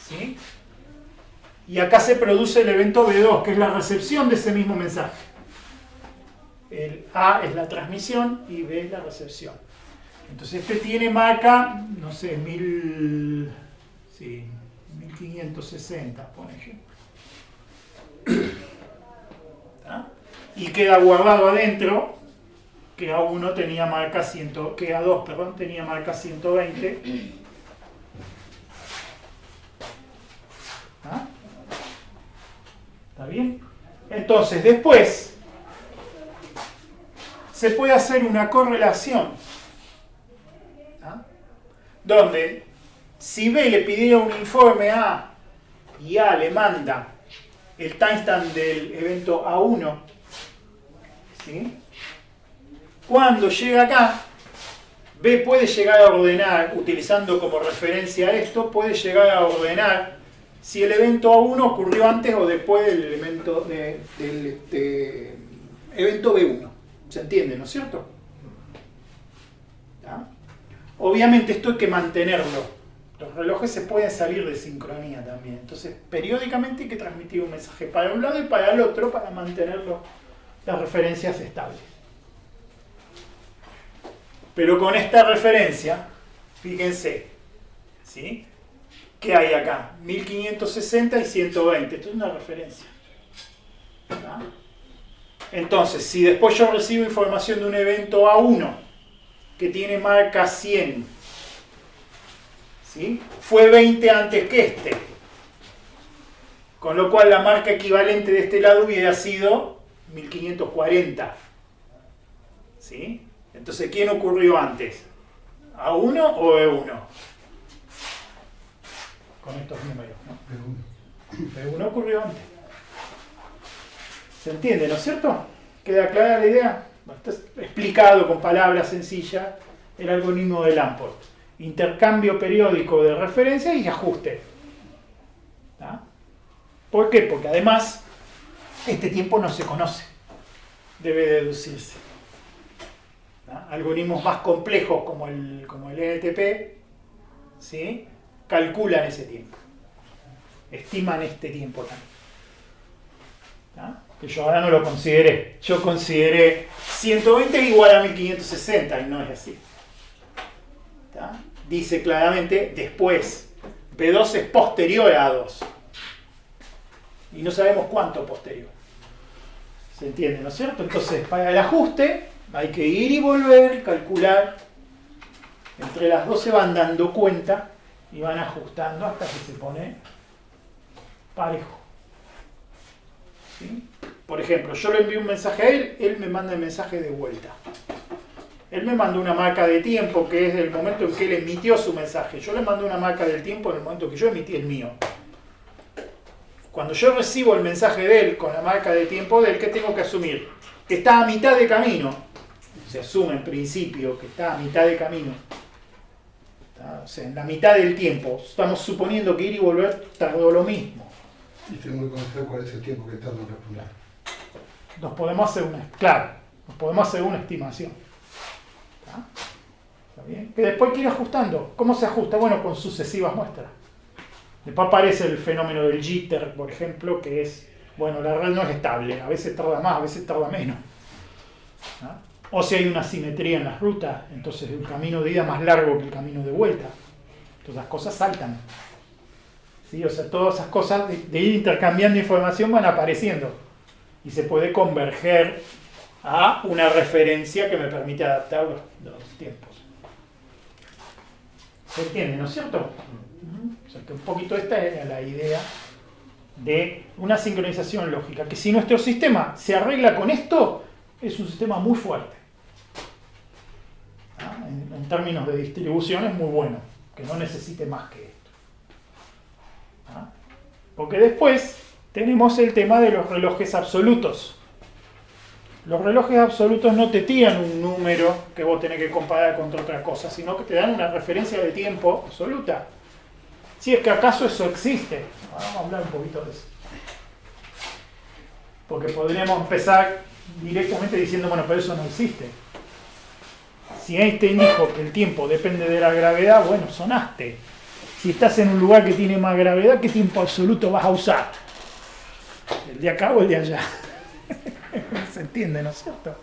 Speaker 1: ¿sí? Y acá se produce el evento B2, que es la recepción de ese mismo mensaje. El A es la transmisión y B es la recepción. Entonces este tiene marca, no sé, 1560, por ejemplo. ¿Está? Y queda guardado adentro que A1 tenía marca que A2, perdón, tenía marca 120. ¿Ah? ¿Está bien? Entonces, después se puede hacer una correlación, ¿ah? Donde si B le pidiera un informe a A y A le manda el timestamp del evento A1, ¿sí? Cuando llega acá, B puede llegar a ordenar, utilizando como referencia esto, puede llegar a ordenar si el evento A1 ocurrió antes o después del evento evento B1. ¿Se entiende, no es cierto? ¿Ah? Obviamente esto hay que mantenerlo. Los relojes se pueden salir de sincronía también. Entonces, periódicamente hay que transmitir un mensaje para un lado y para el otro para mantener las referencias estables. Pero con esta referencia, fíjense, ¿sí? ¿Qué hay acá? 1560 y 120. Esto es una referencia. ¿Ah? Entonces, si después yo recibo información de un evento A1 que tiene marca 100, ¿sí? Fue 20 antes que este. Con lo cual la marca equivalente de este lado hubiera sido 1540. ¿Sí? Entonces, ¿quién ocurrió antes? ¿A1 o B1? Con estos números, ¿no? B1 ocurrió antes. ¿Se entiende, no es cierto? ¿Queda clara la idea? Está explicado con palabras sencillas el algoritmo de Lamport. Intercambio periódico de referencia y ajuste. ¿Ah? ¿Por qué? Porque además este tiempo no se conoce. Debe deducirse. ¿Ah? Algoritmos más complejos como el NTP, ¿sí? Calculan ese tiempo. Estiman este tiempo también. ¿Ah? Que yo ahora no lo consideré. Yo consideré 120 igual a 1560 y no es así. ¿Está? Dice claramente después. B2 es posterior a A2. Y no sabemos cuánto posterior. ¿Se entiende, no es cierto? Entonces, para el ajuste hay que ir y volver, calcular. Entre las dos se van dando cuenta y van ajustando hasta que se pone parejo. ¿Sí? Por ejemplo, yo le envío un mensaje a él, él me manda el mensaje de vuelta. Él me mandó una marca de tiempo que es el momento en que él emitió su mensaje. Yo le mando una marca del tiempo en el momento que yo emití el mío. Cuando yo recibo el mensaje de él con la marca de tiempo de él, ¿qué tengo que asumir? Que está a mitad de camino. Se asume en principio que está a mitad de camino. O sea, en la mitad del tiempo. Estamos suponiendo que ir y volver tardó lo mismo.
Speaker 5: Y tengo que conocer cuál es el tiempo que tarda en responder.
Speaker 1: Nos podemos hacer una estimación. ¿Está bien? Que después hay que ir ajustando. ¿Cómo se ajusta? Bueno, con sucesivas muestras. Después aparece el fenómeno del jitter, por ejemplo, que es, bueno, la red no es estable. A veces tarda más, a veces tarda menos. ¿Ah? O si hay una asimetría en las rutas, entonces el camino de ida es más largo que el camino de vuelta. Entonces las cosas saltan. ¿Sí? O sea, todas esas cosas de ir intercambiando información van apareciendo. Y se puede converger a una referencia que me permite adaptar los tiempos. ¿Se entiende, no es cierto? O sea, que un poquito esta era la idea de una sincronización lógica, que si nuestro sistema se arregla con esto, es un sistema muy fuerte. ¿Ah? En términos de distribución es muy bueno, que no necesite más que esto. ¿Ah? Porque después tenemos el tema de los relojes absolutos. Los relojes absolutos no te tiran un número que vos tenés que comparar contra otra cosa, sino que te dan una referencia de tiempo absoluta. Si es que acaso eso existe. Ahora vamos a hablar un poquito de eso. Porque podríamos empezar directamente diciendo, bueno, pero eso no existe. Si Einstein dijo que el tiempo depende de la gravedad, bueno, sonaste. Si estás en un lugar que tiene más gravedad, ¿qué tiempo absoluto vas a usar? ¿El de acá o el de allá? Se entiende, ¿no es cierto?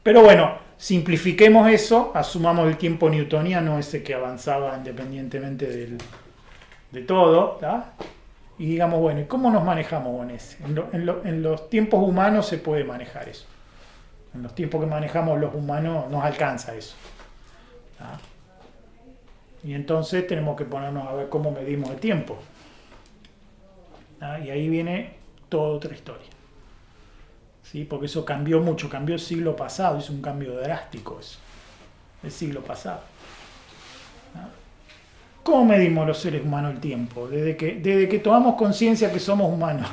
Speaker 1: Pero bueno, simplifiquemos eso, asumamos el tiempo newtoniano, ese que avanzaba independientemente de todo, ¿tá? Y digamos, bueno, ¿y cómo nos manejamos con ese? En los tiempos humanos se puede manejar eso. En los tiempos que manejamos los humanos nos alcanza eso. ¿Tá? Y entonces tenemos que ponernos a ver cómo medimos el tiempo. ¿Tá? Y ahí viene toda otra historia. ¿Sí? Porque eso cambió mucho, cambió el siglo pasado, hizo un cambio drástico eso, el siglo pasado. ¿Ah? ¿Cómo medimos los seres humanos el tiempo? Desde que tomamos conciencia que somos humanos,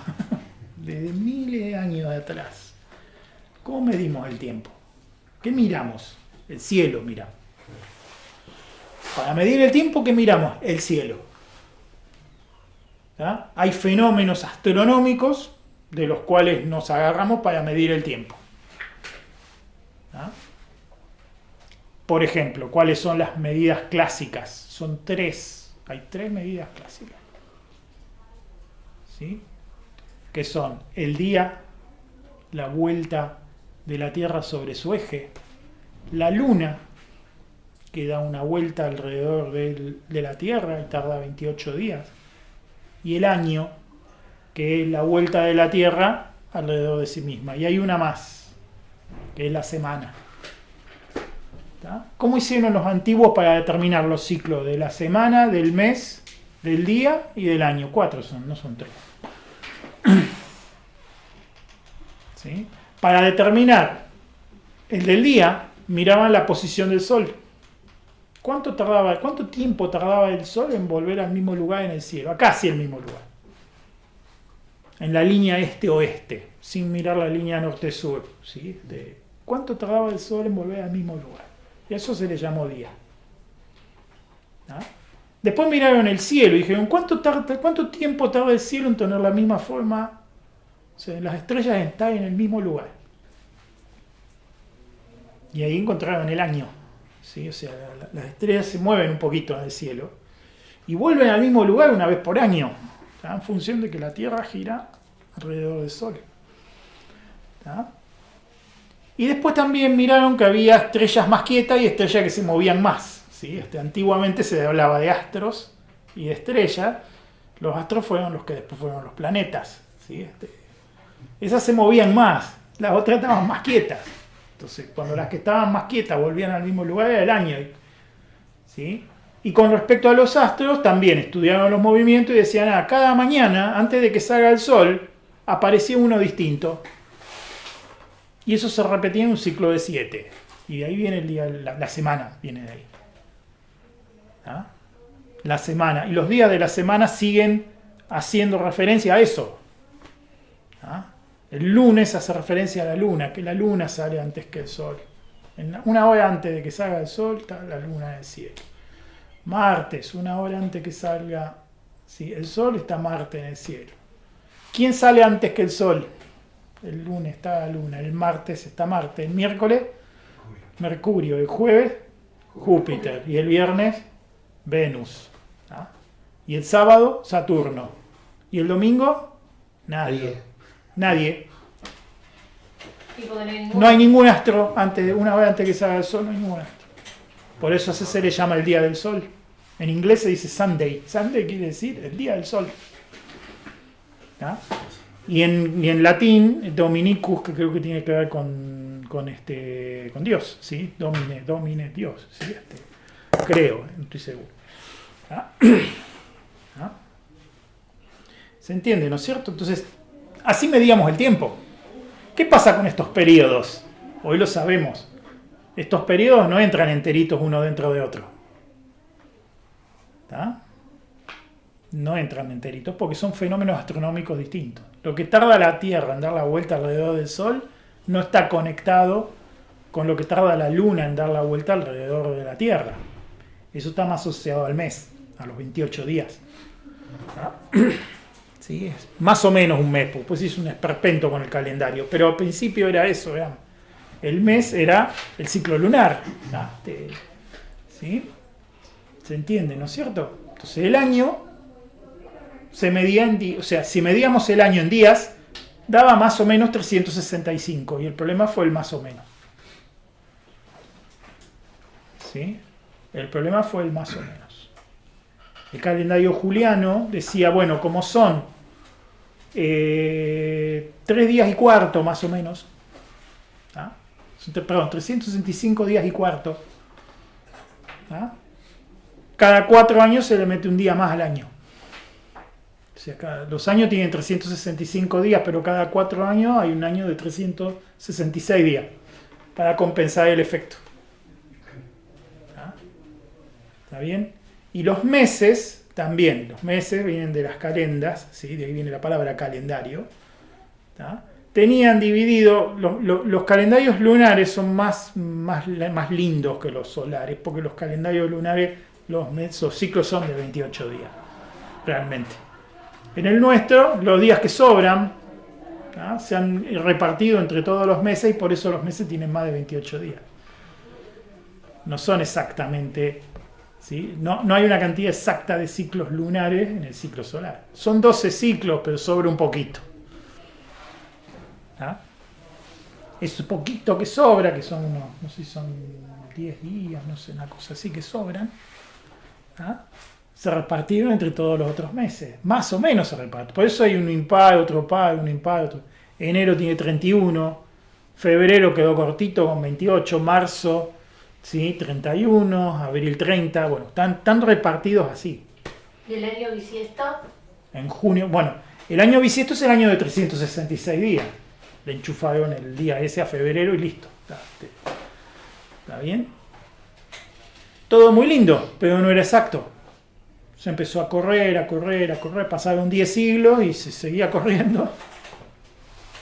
Speaker 1: desde miles de años atrás. ¿Cómo medimos el tiempo? ¿Qué miramos? El cielo miramos. Para medir el tiempo, ¿qué miramos? El cielo. ¿Ah? Hay fenómenos astronómicos de los cuales nos agarramos para medir el tiempo. ¿Ah? Por ejemplo, ¿cuáles son las medidas clásicas? Son tres. Hay tres medidas clásicas. ¿Sí? Que son el día, la vuelta de la Tierra sobre su eje, la Luna, que da una vuelta alrededor de la Tierra y tarda 28 días, y el año, que es la vuelta de la Tierra alrededor de sí misma. Y hay una más, que es la semana. ¿Tá? ¿Cómo hicieron los antiguos para determinar los ciclos de la semana, del mes, del día y del año? 4 son, no son 3. ¿Sí? Para determinar el del día, miraban la posición del Sol. ¿Cuánto tiempo tardaba el Sol en volver al mismo lugar en el cielo? Casi el mismo lugar. En la línea este-oeste, sin mirar la línea norte-sur. ¿Sí? ¿Cuánto tardaba el Sol en volver al mismo lugar? Y eso se le llamó día. ¿Ah? Después miraron el cielo y dijeron, ¿cuánto tiempo tarda el cielo en tener la misma forma? O sea, las estrellas están en el mismo lugar. Y ahí encontraron el año. ¿Sí? O sea, las estrellas se mueven un poquito en el cielo y vuelven al mismo lugar una vez por año. ¿Tá? En función de que la Tierra gira alrededor del Sol. ¿Tá? Y después también miraron que había estrellas más quietas y estrellas que se movían más. ¿Sí? Antiguamente se hablaba de astros y de estrellas. Los astros fueron los que después fueron los planetas. ¿Sí? Esas se movían más, las otras estaban más quietas. Entonces, cuando las que estaban más quietas volvían al mismo lugar era el año. ¿Sí? Y con respecto a los astros, también estudiaron los movimientos y decían, cada mañana, antes de que salga el sol, aparecía uno distinto. Y eso se repetía en un ciclo de 7. Y de ahí viene el día, la semana, viene de ahí. ¿Ah? La semana. Y los días de la semana siguen haciendo referencia a eso. ¿Ah? El lunes hace referencia a la luna, que la luna sale antes que el sol. Una hora antes de que salga el sol está la luna en el cielo. Martes, una hora antes que salga el sol, está Marte en el cielo. ¿Quién sale antes que el sol? El lunes está la luna, el martes está Marte, el miércoles Mercurio, el jueves Júpiter y el viernes Venus. ¿Ah? Y el sábado Saturno. Y el domingo nadie. Nadie. No hay ningún astro una hora antes que salga el sol, no hay ningún astro. Por eso se le llama el día del sol. En inglés se dice Sunday. Sunday quiere decir el día del sol. ¿Ah? Y en latín, Dominicus, que creo que tiene que ver con Dios, ¿sí? Domine, Dios, ¿sí? creo, no estoy seguro. ¿Ah? ¿Ah? ¿Se entiende, no es cierto? Entonces, así medíamos el tiempo. ¿Qué pasa con estos periodos? Hoy lo sabemos. Estos periodos no entran enteritos uno dentro de otro. ¿Está? No entran enteritos porque son fenómenos astronómicos distintos. Lo que tarda la Tierra en dar la vuelta alrededor del Sol no está conectado con lo que tarda la Luna en dar la vuelta alrededor de la Tierra. Eso está más asociado al mes, a los 28 días. ¿Ah? Sí, es más o menos un mes, pues es un esperpento con el calendario, pero al principio era eso, vean. El mes era el ciclo lunar. ¿Sí? ¿Se entiende, no es cierto? Entonces el año se medía en días, o sea, si medíamos el año en días, daba más o menos 365, y el problema fue el más o menos. ¿Sí? El problema fue el más o menos. El calendario juliano decía, bueno, como son 3 días y cuarto más o menos, ¿ah? Perdón, 365 días y cuarto, ¿ah? Cada 4 años se le mete un día más al año. O sea, los años tienen 365 días, pero cada 4 años hay un año de 366 días para compensar el efecto. ¿Ah? ¿Está bien? Y los meses también. Los meses vienen de las calendas, ¿sí? De ahí viene la palabra calendario. ¿Tá? Tenían dividido, los calendarios lunares son más lindos que los solares, porque los calendarios lunares, los ciclos son de 28 días, realmente. En el nuestro, los días que sobran, ¿tá? Se han repartido entre todos los meses y por eso los meses tienen más de 28 días. No son exactamente, ¿sí? No hay una cantidad exacta de ciclos lunares en el ciclo solar. Son 12 ciclos, pero sobra un poquito. ¿Ah? Es poquito que sobra, que son unos, no sé si son 10 días, no sé, una cosa así que sobran. ¿Ah? Se repartieron entre todos los otros meses. Más o menos se reparten. Por eso hay un impar, otro par, un impar, otro. Enero tiene 31, febrero quedó cortito con 28, marzo, ¿sí? 31, abril 30, bueno, están repartidos así.
Speaker 6: ¿Y el año bisiesto?
Speaker 1: En junio, bueno, el año bisiesto es el año de 366 días. Le enchufaron el día ese a febrero y listo. ¿Está bien? Todo muy lindo, pero no era exacto. Se empezó a correr, pasaron 10 siglos y se seguía corriendo.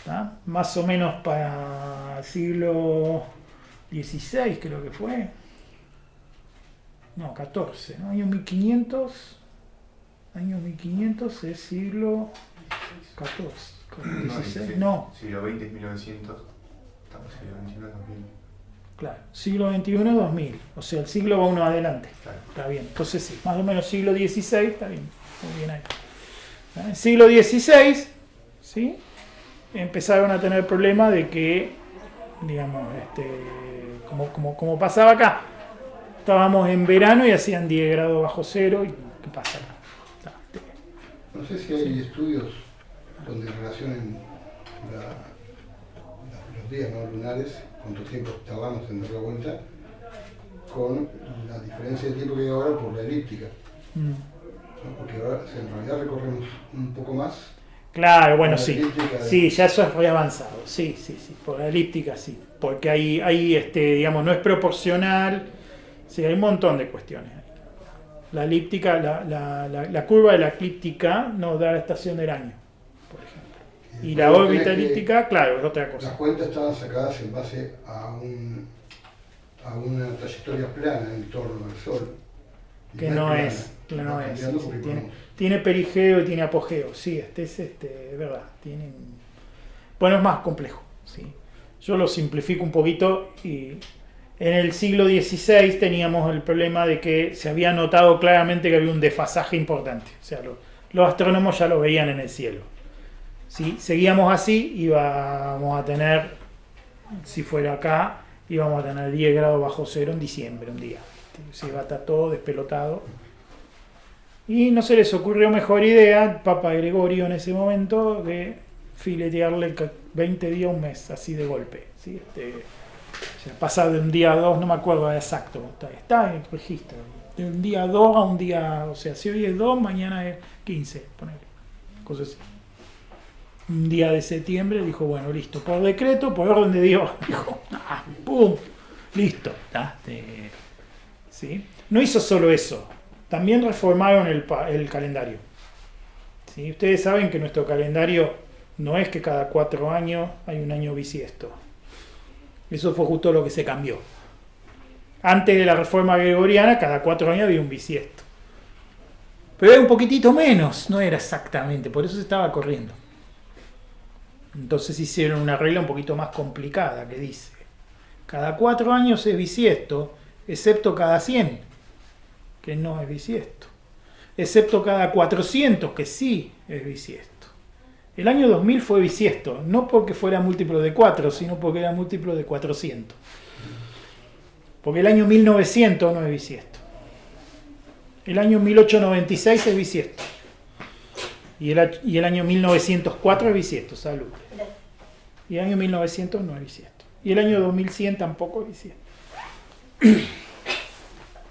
Speaker 1: ¿Tá? Más o menos para el siglo XVI creo que fue. No, 14, ¿no? Año 1500. Año 1500 es siglo 14. 16, no.
Speaker 4: Siglo XX es 1900. Estamos en siglo XXI, 2000.
Speaker 1: Claro, siglo XXI es 2000. O sea, el siglo va uno adelante.
Speaker 4: Claro.
Speaker 1: Está bien. Entonces sí, más o menos siglo XVI, está bien. Muy bien ahí. ¿Ah? Siglo XVI, ¿sí? Empezaron a tener problemas de que, digamos, como pasaba acá, estábamos en verano y hacían 10 grados bajo cero. ¿Y qué pasa acá?
Speaker 5: No sé si hay estudios donde relacionen los días no lunares, cuánto tiempo tardamos en dar la vuelta, con la diferencia de tiempo que hay ahora por la elíptica. ¿No? Porque ahora, si en realidad recorremos un poco más.
Speaker 1: Claro, bueno, sí. Sí, ya eso es muy avanzado. Sí, por la elíptica sí. Porque ahí digamos, no es proporcional. Sí, hay un montón de cuestiones. La elíptica, la curva de la eclíptica nos da la estación del año, por ejemplo. Y la órbita elíptica, claro, es otra cosa.
Speaker 5: Las cuentas estaban sacadas en base a una trayectoria plana en torno al Sol.
Speaker 1: Que no es. Tiene perigeo y tiene apogeo, sí, es verdad. Bueno, es más complejo, sí. Yo lo simplifico un poquito y en el siglo XVI teníamos el problema de que se había notado claramente que había un desfasaje importante. O sea, los astrónomos ya lo veían en el cielo. Si seguíamos así, íbamos a tener, si fuera acá, íbamos a tener 10 grados bajo cero en diciembre, un día. Se iba a estar todo despelotado. Y no se les ocurrió mejor idea, el Papa Gregorio en ese momento, de filetearle 20 días, un mes, así de golpe. ¿Sí? O sea, pasa de un día a 2, no me acuerdo exacto, está en el registro. De un día a 2 a un día, o sea, si hoy es 2, mañana es 15, ponele, cosas así. Un día de septiembre dijo, bueno, listo, por decreto, por orden de Dios, dijo, ¡pum! Listo, ¿sí? No hizo solo eso, también reformaron el calendario. ¿Sí? Ustedes saben que nuestro calendario no es que cada 4 años hay un año bisiesto. Eso fue justo lo que se cambió. Antes de la reforma gregoriana, cada 4 años había un bisiesto. Pero era un poquitito menos, no era exactamente, por eso se estaba corriendo. Entonces hicieron una regla un poquito más complicada que dice, cada 4 años es bisiesto, excepto cada 100, que no es bisiesto. Excepto cada 400, que sí es bisiesto. El año 2000 fue bisiesto, no porque fuera múltiplo de 4, sino porque era múltiplo de 400. Porque el año 1900 no es bisiesto. El año 1896 es bisiesto. Y el año 1904 es bisiesto, salud. Y el año 1900 no es bisiesto. Y el año 2100 tampoco es bisiesto.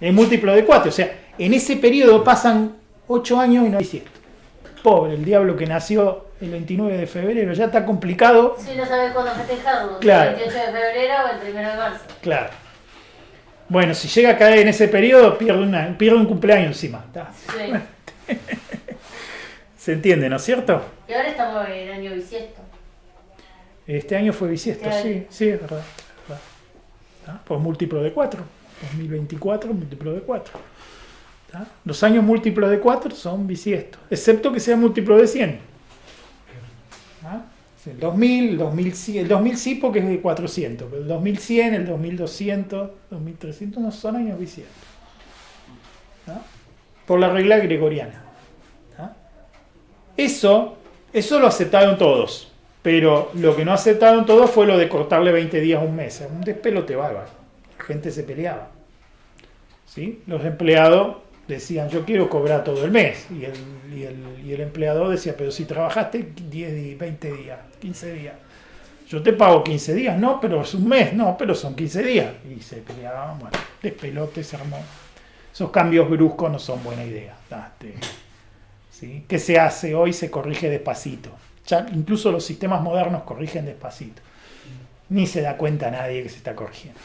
Speaker 1: Es múltiplo de 4, o sea, en ese periodo pasan 8 años y no es bisiesto. Pobre, el diablo que nació el 29 de febrero, ya está complicado.
Speaker 6: Si no sabes cuándo festejarlo,
Speaker 1: Claro.
Speaker 6: el 28 de febrero o el 1 de marzo.
Speaker 1: Claro. Bueno, si llega a caer en ese periodo, pierde un cumpleaños encima.
Speaker 6: Sí.
Speaker 1: ¿Se entiende, no es cierto?
Speaker 6: Y ahora estamos en el año bisiesto.
Speaker 1: Este año fue bisiesto,
Speaker 6: Claro.
Speaker 1: sí, es verdad. Por múltiplo de 4. 2024, múltiplo de 4. Los años múltiplos de 4 son bisiestos, excepto que sea múltiplo de 100. El 2000, el 2100, el 2000 sí porque es de 400, pero el 2100, el 2200, 2300 no son años bisiestos. Por la regla gregoriana. Eso lo aceptaron todos, pero lo que no aceptaron todos fue lo de cortarle 20 días a un mes. Un despelote bárbaro. La gente se peleaba. ¿Sí? Los empleados decían, yo quiero cobrar todo el mes. Y el empleador decía, pero si trabajaste 10, 20 días, 15 días. Yo te pago 15 días, no, pero es un mes, no, pero son 15 días. Y se peleaban, bueno, despelote se armó. Esos cambios bruscos no son buena idea. ¿Sí? ¿Qué se hace hoy? Se corrige despacito. Ya incluso los sistemas modernos corrigen despacito. Ni se da cuenta nadie que se está corrigiendo.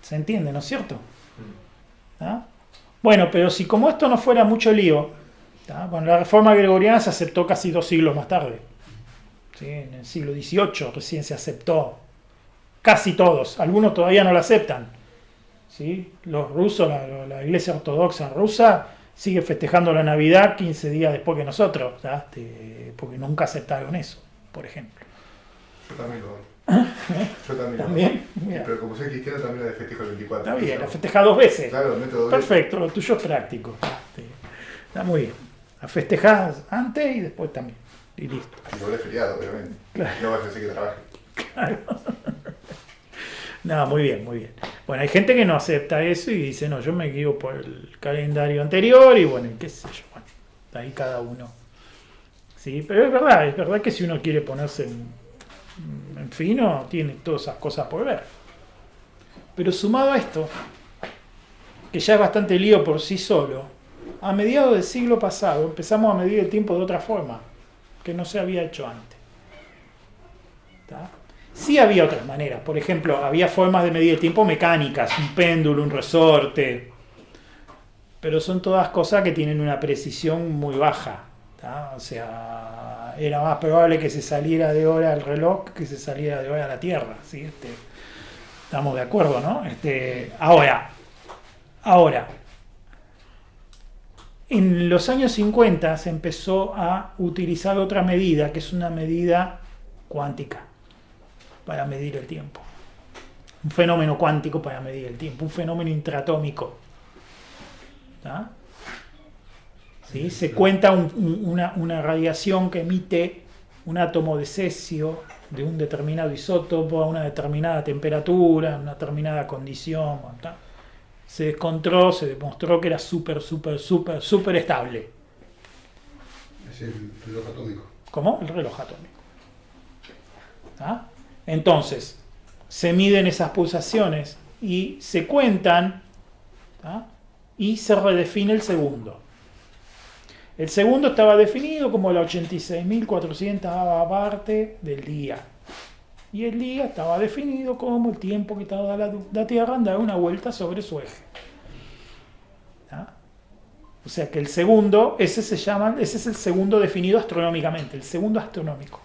Speaker 1: ¿Se entiende, no es cierto? Bueno, pero si como esto no fuera mucho lío, bueno, la reforma gregoriana se aceptó casi 2 siglos más tarde. ¿Sí? En el siglo XVIII recién se aceptó. Casi todos, algunos todavía no la aceptan. ¿Sí? Los rusos, la iglesia ortodoxa rusa, sigue festejando la Navidad 15 días después que nosotros, porque nunca aceptaron eso, por ejemplo.
Speaker 7: Yo también lo hago. Yo también.
Speaker 1: ¿También?
Speaker 7: Mira. Pero como soy cristiano también la festejo el 24.
Speaker 1: Está bien, la festeja 2 veces.
Speaker 7: Claro, meto 2 veces.
Speaker 1: Perfecto, lo tuyo es práctico. Está muy bien. La festejás antes y después también. Y listo.
Speaker 7: Y doble feriado, obviamente.
Speaker 1: Claro.
Speaker 7: No vas a decir que trabaje.
Speaker 1: Claro. No, muy bien, muy bien. Bueno, hay gente que no acepta eso y dice, no, yo me guío por el calendario anterior y bueno, qué sé yo. Bueno, ahí cada uno. Sí, pero es verdad que si uno quiere ponerse en fino, tiene todas esas cosas por ver. Pero sumado a esto, que ya es bastante lío por sí solo, a mediados del siglo pasado empezamos a medir el tiempo de otra forma, que no se había hecho antes. ¿Está? Sí había otras maneras, por ejemplo, había formas de medir el tiempo mecánicas, un péndulo, un resorte, pero son todas cosas que tienen una precisión muy baja. O sea, era más probable que se saliera de hora el reloj que se saliera de hora la Tierra, ¿sí? Estamos de acuerdo, ¿no? Ahora, en los años 50 se empezó a utilizar otra medida, que es una medida cuántica, para medir el tiempo. Un fenómeno cuántico para medir el tiempo, un fenómeno intratómico. ¿Está? ¿Sí? Se cuenta una radiación que emite un átomo de cesio de un determinado isótopo a una determinada temperatura, en una determinada condición. ¿Está? Se demostró que era súper estable.
Speaker 5: Es el reloj atómico.
Speaker 1: ¿Cómo? El reloj atómico. ¿Ah? Entonces, se miden esas pulsaciones y se cuentan, ¿tá? Y se redefine el segundo. El segundo estaba definido como la 86.400 parte del día. Y el día estaba definido como el tiempo que tarda la Tierra en dar una vuelta sobre su eje. ¿Tá? O sea que el segundo, ese es el segundo definido astronómicamente, el segundo astronómico.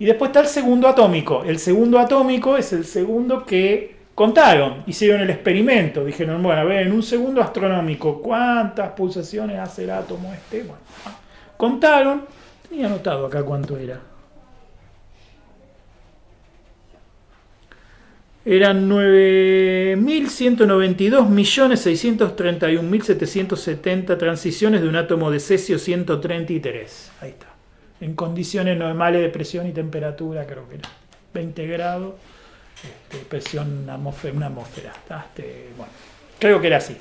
Speaker 1: Y después está el segundo atómico. El segundo atómico es el segundo que contaron, hicieron el experimento. Dijeron, bueno, a ver, en un segundo astronómico, ¿cuántas pulsaciones hace el átomo este? Bueno, contaron, tenía anotado acá cuánto era. Eran 9.192.631.770 transiciones de un átomo de cesio 133. Ahí está. En condiciones normales de presión y temperatura, creo que era 20 grados, presión una atmósfera. Bueno, creo que era así.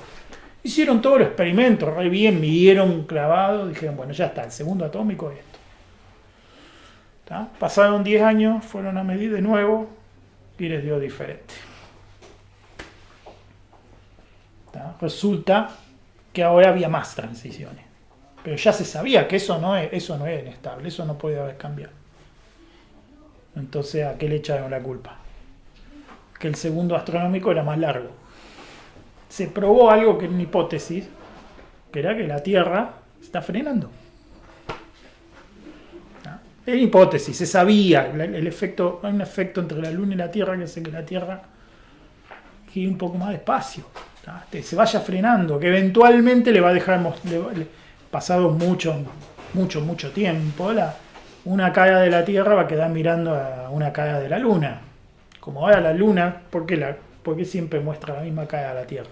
Speaker 1: Hicieron todos los experimentos, re bien, midieron clavado, dijeron, bueno, ya está, el segundo atómico es esto. ¿Tá? Pasaron 10 años, fueron a medir de nuevo y les dio diferente. ¿Tá? Resulta que ahora había más transiciones. Pero ya se sabía que eso no es inestable, eso no puede haber cambiado. Entonces, ¿a qué le echaron la culpa? Que el segundo astronómico era más largo. Se probó algo que era una hipótesis, que era que la Tierra está frenando. ¿Ah? Era hipótesis, se sabía, el efecto, hay un efecto entre la Luna y la Tierra que hace que la Tierra gire un poco más despacio, ¿ah? Se vaya frenando, que eventualmente le va a dejar... pasado mucho tiempo, una cara de la Tierra va a quedar mirando a una cara de la Luna. Como ahora la Luna, ¿por qué siempre muestra la misma cara de la Tierra?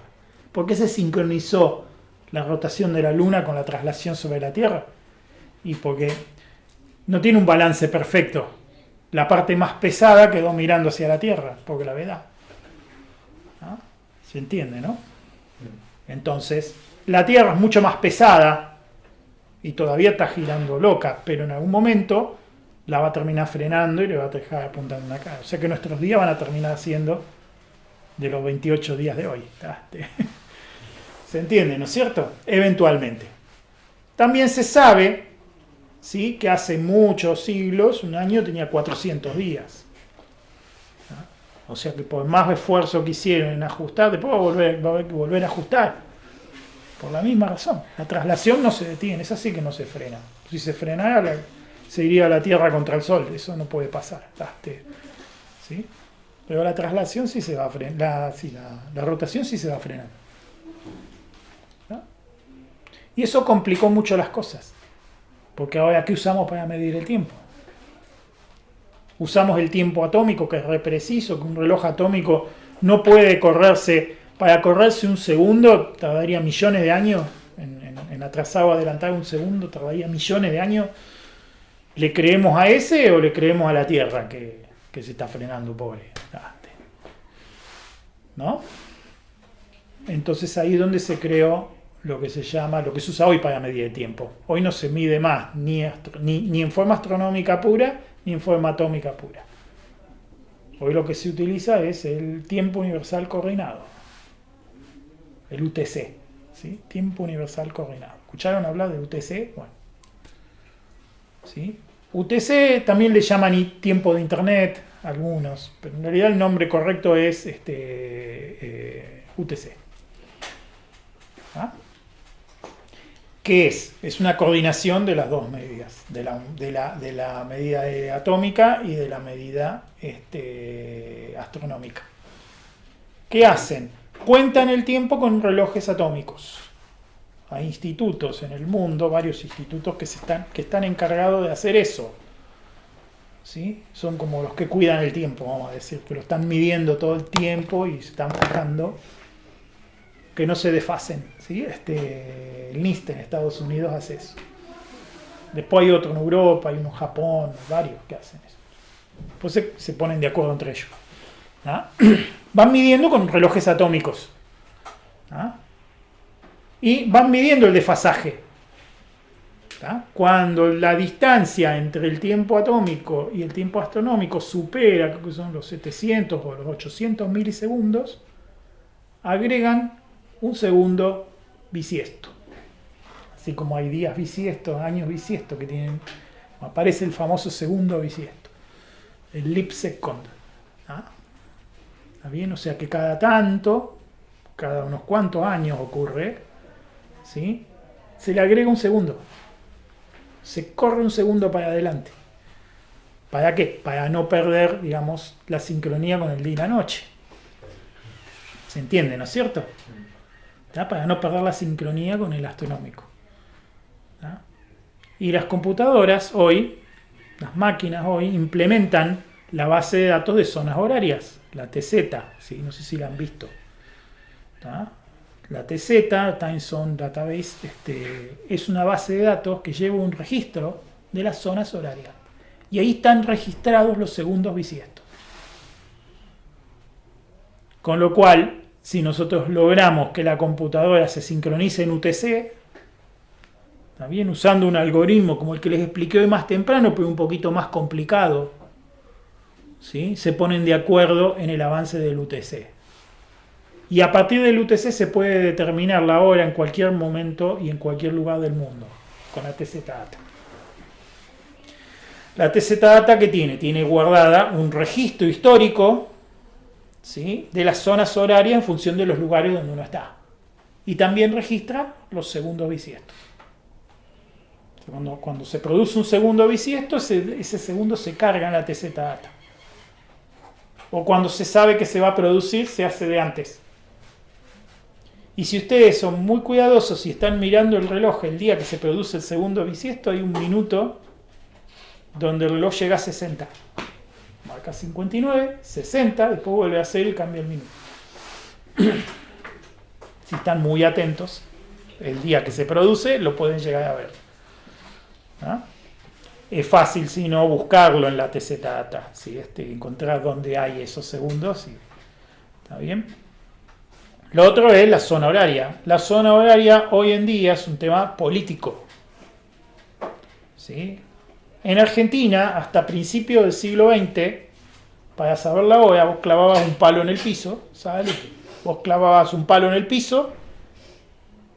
Speaker 1: ¿Por qué se sincronizó la rotación de la Luna con la traslación sobre la Tierra? Y porque no tiene un balance perfecto. La parte más pesada quedó mirando hacia la Tierra, por gravedad. ¿Ah? ¿Se entiende, no? Entonces, la Tierra es mucho más pesada y todavía está girando loca, pero en algún momento la va a terminar frenando y le va a dejar apuntando en la cara. O sea que nuestros días van a terminar siendo de los 28 días de hoy. ¿Se entiende, no es cierto? Eventualmente. También se sabe, ¿sí?, que hace muchos siglos, un año tenía 400 días. O sea que por más esfuerzo que hicieron en ajustar, después va a haber que volver a ajustar. Por la misma razón. La traslación no se detiene, es así que no se frena. Si se frenara, se iría la Tierra contra el Sol. Eso no puede pasar. ¿Sí? Pero la traslación sí se va a frenar. La rotación sí se va a frenar. ¿No? Y eso complicó mucho las cosas. Porque ahora, ¿qué usamos para medir el tiempo? Usamos el tiempo atómico, que es re preciso, que un reloj atómico no puede correrse. Para correrse un segundo tardaría millones de años, en atrasar o adelantar un segundo tardaría millones de años. ¿Le creemos a ese o le creemos a la Tierra que se está frenando, pobre? ¿No? Entonces ahí es donde se creó lo que se usa hoy para medir el tiempo. Hoy no se mide más ni en forma astronómica pura ni en forma atómica pura. Hoy lo que se utiliza es el tiempo universal coordinado. El UTC, ¿sí? Tiempo universal coordinado. ¿Escucharon hablar del UTC? Bueno, ¿sí? UTC también le llaman tiempo de Internet, algunos, pero en realidad el nombre correcto es UTC. ¿Ah? ¿Qué es? Es una coordinación de las dos medidas, de la medida atómica y de la medida astronómica. ¿Qué hacen? Cuentan el tiempo con relojes atómicos. Hay institutos en el mundo, varios institutos que están encargados de hacer eso. ¿Sí? Son como los que cuidan el tiempo, vamos a decir, que lo están midiendo todo el tiempo y se están fijando que no se desfasen. ¿Sí? El NIST en Estados Unidos hace eso. Después hay otro en Europa, hay uno en Japón, varios que hacen eso. Después se ponen de acuerdo entre ellos. ¿Ah? Van midiendo con relojes atómicos. ¿Ah? Y van midiendo el desfasaje. ¿tá? Cuando la distancia entre el tiempo atómico y el tiempo astronómico supera, creo que son los 700 o los 800 milisegundos, agregan un segundo bisiesto. Así como hay días bisiestos, años bisiestos que tienen, aparece el famoso segundo bisiesto, el leap second. ¿Ah? ¿Está bien? O sea que cada tanto, cada unos cuantos años ocurre, ¿sí? Se le agrega un segundo. Se corre un segundo para adelante. ¿Para qué? Para no perder, digamos, la sincronía con el día y la noche. ¿Se entiende, no es cierto? ¿Tá? Para no perder la sincronía con el astronómico. ¿Tá? Y las computadoras hoy, las máquinas hoy, implementan la base de datos de zonas horarias, la TZ, ¿sí? No sé si la han visto. ¿Tá? La TZ, Time Zone Database, es una base de datos que lleva un registro de las zonas horarias. Y ahí están registrados los segundos bisiestos. Con lo cual, si nosotros logramos que la computadora se sincronice en UTC, también usando un algoritmo como el que les expliqué hoy más temprano, pero un poquito más complicado, ¿sí? Se ponen de acuerdo en el avance del UTC. Y a partir del UTC se puede determinar la hora en cualquier momento y en cualquier lugar del mundo, con la TZ Data. La TZ Data, ¿qué tiene? Tiene guardada un registro histórico, ¿sí? De las zonas horarias en función de los lugares donde uno está. Y también registra los segundos bisiestos. Cuando se produce un segundo bisiesto, ese segundo se carga en la TZ Data. O cuando se sabe que se va a producir, se hace de antes. Y si ustedes son muy cuidadosos y están mirando el reloj el día que se produce el segundo bisiesto, hay un minuto donde el reloj llega a 60. Marca 59, 60, después vuelve a hacer y cambia el minuto. Si están muy atentos, el día que se produce lo pueden llegar a ver. ¿Ah? Es fácil, si no, buscarlo en la TZ Data, ¿sí? Encontrar dónde hay esos segundos. ¿Sí? ¿Está bien? Lo otro es la zona horaria. La zona horaria hoy en día es un tema político. ¿Sí? En Argentina, hasta principios del siglo XX, para saber la hora, vos clavabas un palo en el piso, ¿sabes? Vos clavabas un palo en el piso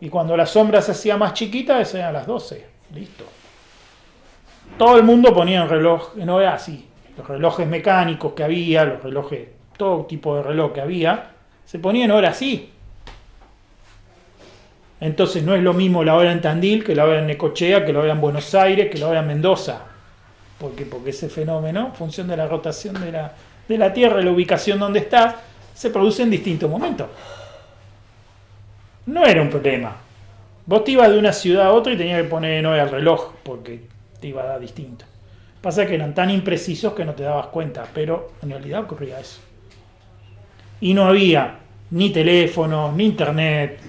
Speaker 1: y cuando la sombra se hacía más chiquita, eso eran las 12. Listo. Todo el mundo ponía un reloj en hora así. Los relojes mecánicos que había, los relojes, todo tipo de reloj que había, se ponía en hora así. Entonces no es lo mismo la hora en Tandil que la hora en Necochea, que la hora en Buenos Aires, que la hora en Mendoza. Porque ese fenómeno, en función de la rotación de la Tierra y la ubicación donde está, se produce en distintos momentos. No era un problema. Vos te ibas de una ciudad a otra y tenías que poner en hora el reloj, porque te iba a dar distinto. Pasa que eran tan imprecisos que no te dabas cuenta, pero en realidad ocurría eso. Y no había ni teléfono, ni internet.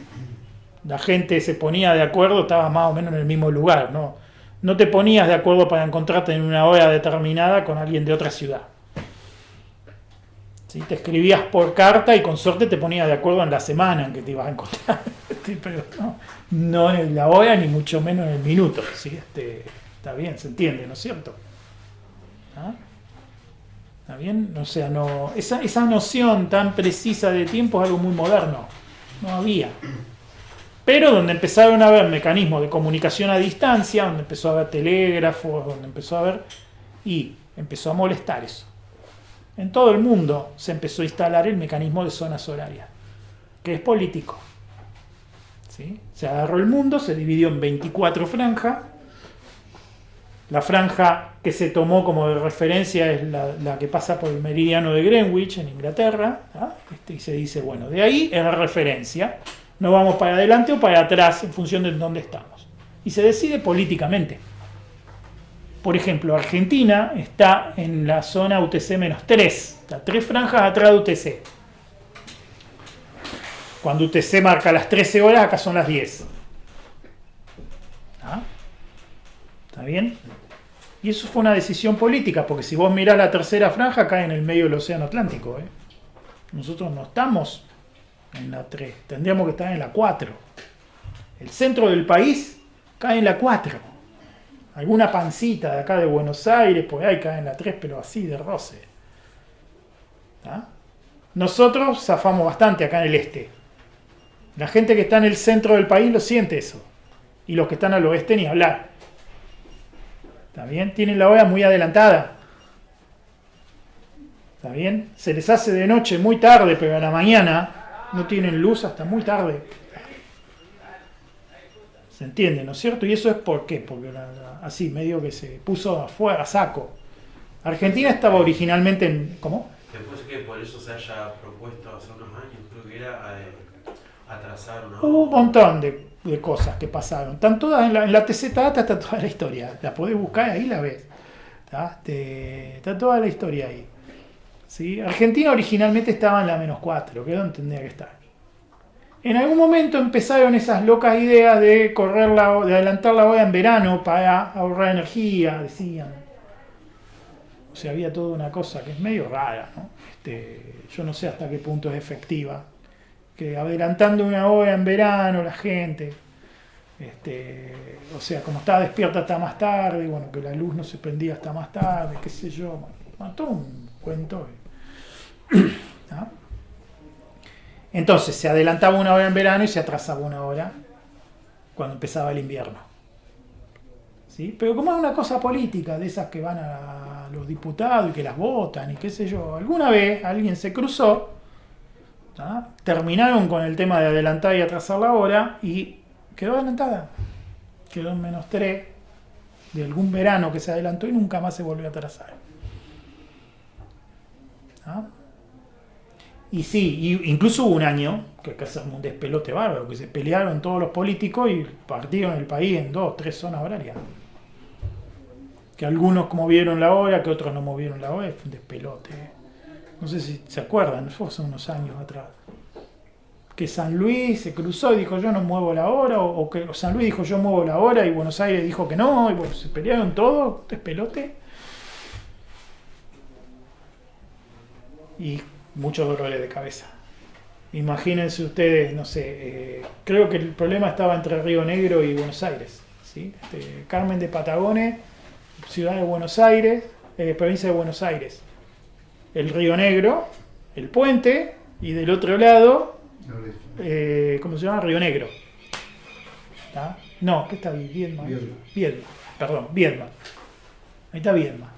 Speaker 1: La gente se ponía de acuerdo, estaba más o menos en el mismo lugar, ¿no? No te ponías de acuerdo para encontrarte en una hora determinada con alguien de otra ciudad. ¿Sí? Te escribías por carta y con suerte te ponías de acuerdo en la semana en que te ibas a encontrar. Pero no en la hora ni mucho menos en el minuto. ¿Sí? Está bien, se entiende, ¿no es cierto? ¿Ah? ¿Está bien? O sea, no, esa noción tan precisa de tiempo es algo muy moderno. No había. Pero donde empezaron a haber mecanismos de comunicación a distancia, donde empezó a haber telégrafos, donde empezó a haber... y empezó a molestar eso. En todo el mundo se empezó a instalar el mecanismo de zonas horarias, que es político. ¿Sí? Se agarró el mundo, se dividió en 24 franjas. La franja que se tomó como de referencia es la que pasa por el meridiano de Greenwich en Inglaterra. ¿Ah? Y se dice, bueno, de ahí es la referencia. No vamos para adelante o para atrás en función de dónde estamos. Y se decide políticamente. Por ejemplo, Argentina está en la zona UTC-3. Está 3 franjas atrás de UTC. Cuando UTC marca las 13 horas, acá son las 10. ¿Ah? ¿Está bien? Y eso fue una decisión política, porque si vos mirás la tercera franja, cae en el medio del océano Atlántico. Nosotros no estamos en la 3, tendríamos que estar en la 4. El centro del país cae en la 4. Alguna pancita de acá de Buenos Aires, pues ahí cae en la 3, pero así de roce. ¿Tá? Nosotros zafamos bastante acá en el este. La gente que está en el centro del país lo siente eso. Y los que están al oeste ni hablar. ¿Está bien? Tienen la hora muy adelantada. ¿Está bien? Se les hace de noche muy tarde, pero a la mañana no tienen luz hasta muy tarde. ¿Se entiende, no es cierto? Y eso es por qué, porque así, medio que se puso afuera, a saco. Argentina estaba originalmente en... ¿Cómo?
Speaker 4: Después que por eso se haya propuesto hace unos años, creo que era atrasar una
Speaker 1: Hubo un montón de cosas que pasaron. Están todas en la TZ Data, está toda la historia. La podés buscar ahí, la ves. Está toda la historia ahí. ¿Sí? Argentina originalmente estaba en la -4, que es donde tendría que estar. En algún momento empezaron esas locas ideas de de adelantar la hora en verano para ahorrar energía, decían. O sea, había toda una cosa que es medio rara, ¿no? Yo no sé hasta qué punto es efectiva. Que adelantando una hora en verano la gente, o sea, como estaba despierta hasta más tarde, bueno, que la luz no se prendía hasta más tarde, qué sé yo, bueno, todo un cuento. ¿No? Entonces se adelantaba una hora en verano y se atrasaba una hora cuando empezaba el invierno. ¿Sí? Pero como es una cosa política, de esas que van a los diputados y que las votan y qué sé yo, alguna vez alguien se cruzó, ¿tá? Terminaron con el tema de adelantar y atrasar la hora y quedó adelantada. Quedó en -3 de algún verano que se adelantó y nunca más se volvió a atrasar. ¿Ah? Y sí, incluso hubo un año que acá se armó un despelote bárbaro, que se pelearon todos los políticos y partieron el país en 2 o 3 zonas horarias. Que algunos movieron la hora, que otros no movieron la hora, fue un despelote. No sé si se acuerdan, fue hace unos años atrás. Que San Luis se cruzó y dijo yo no muevo la hora, o que San Luis dijo yo muevo la hora y Buenos Aires dijo que no, y bueno, se pelearon todos, despelote. Y muchos dolores de cabeza. Imagínense ustedes, no sé, creo que el problema estaba entre Río Negro y Buenos Aires, ¿sí? Carmen de Patagones, ciudad de Buenos Aires, provincia de Buenos Aires. El Río Negro, el puente, y del otro lado, ¿cómo se llama? Río Negro. ¿Tá? No, ¿qué está ahí? Viedma. Viedma, perdón, Viedma. Ahí está Viedma.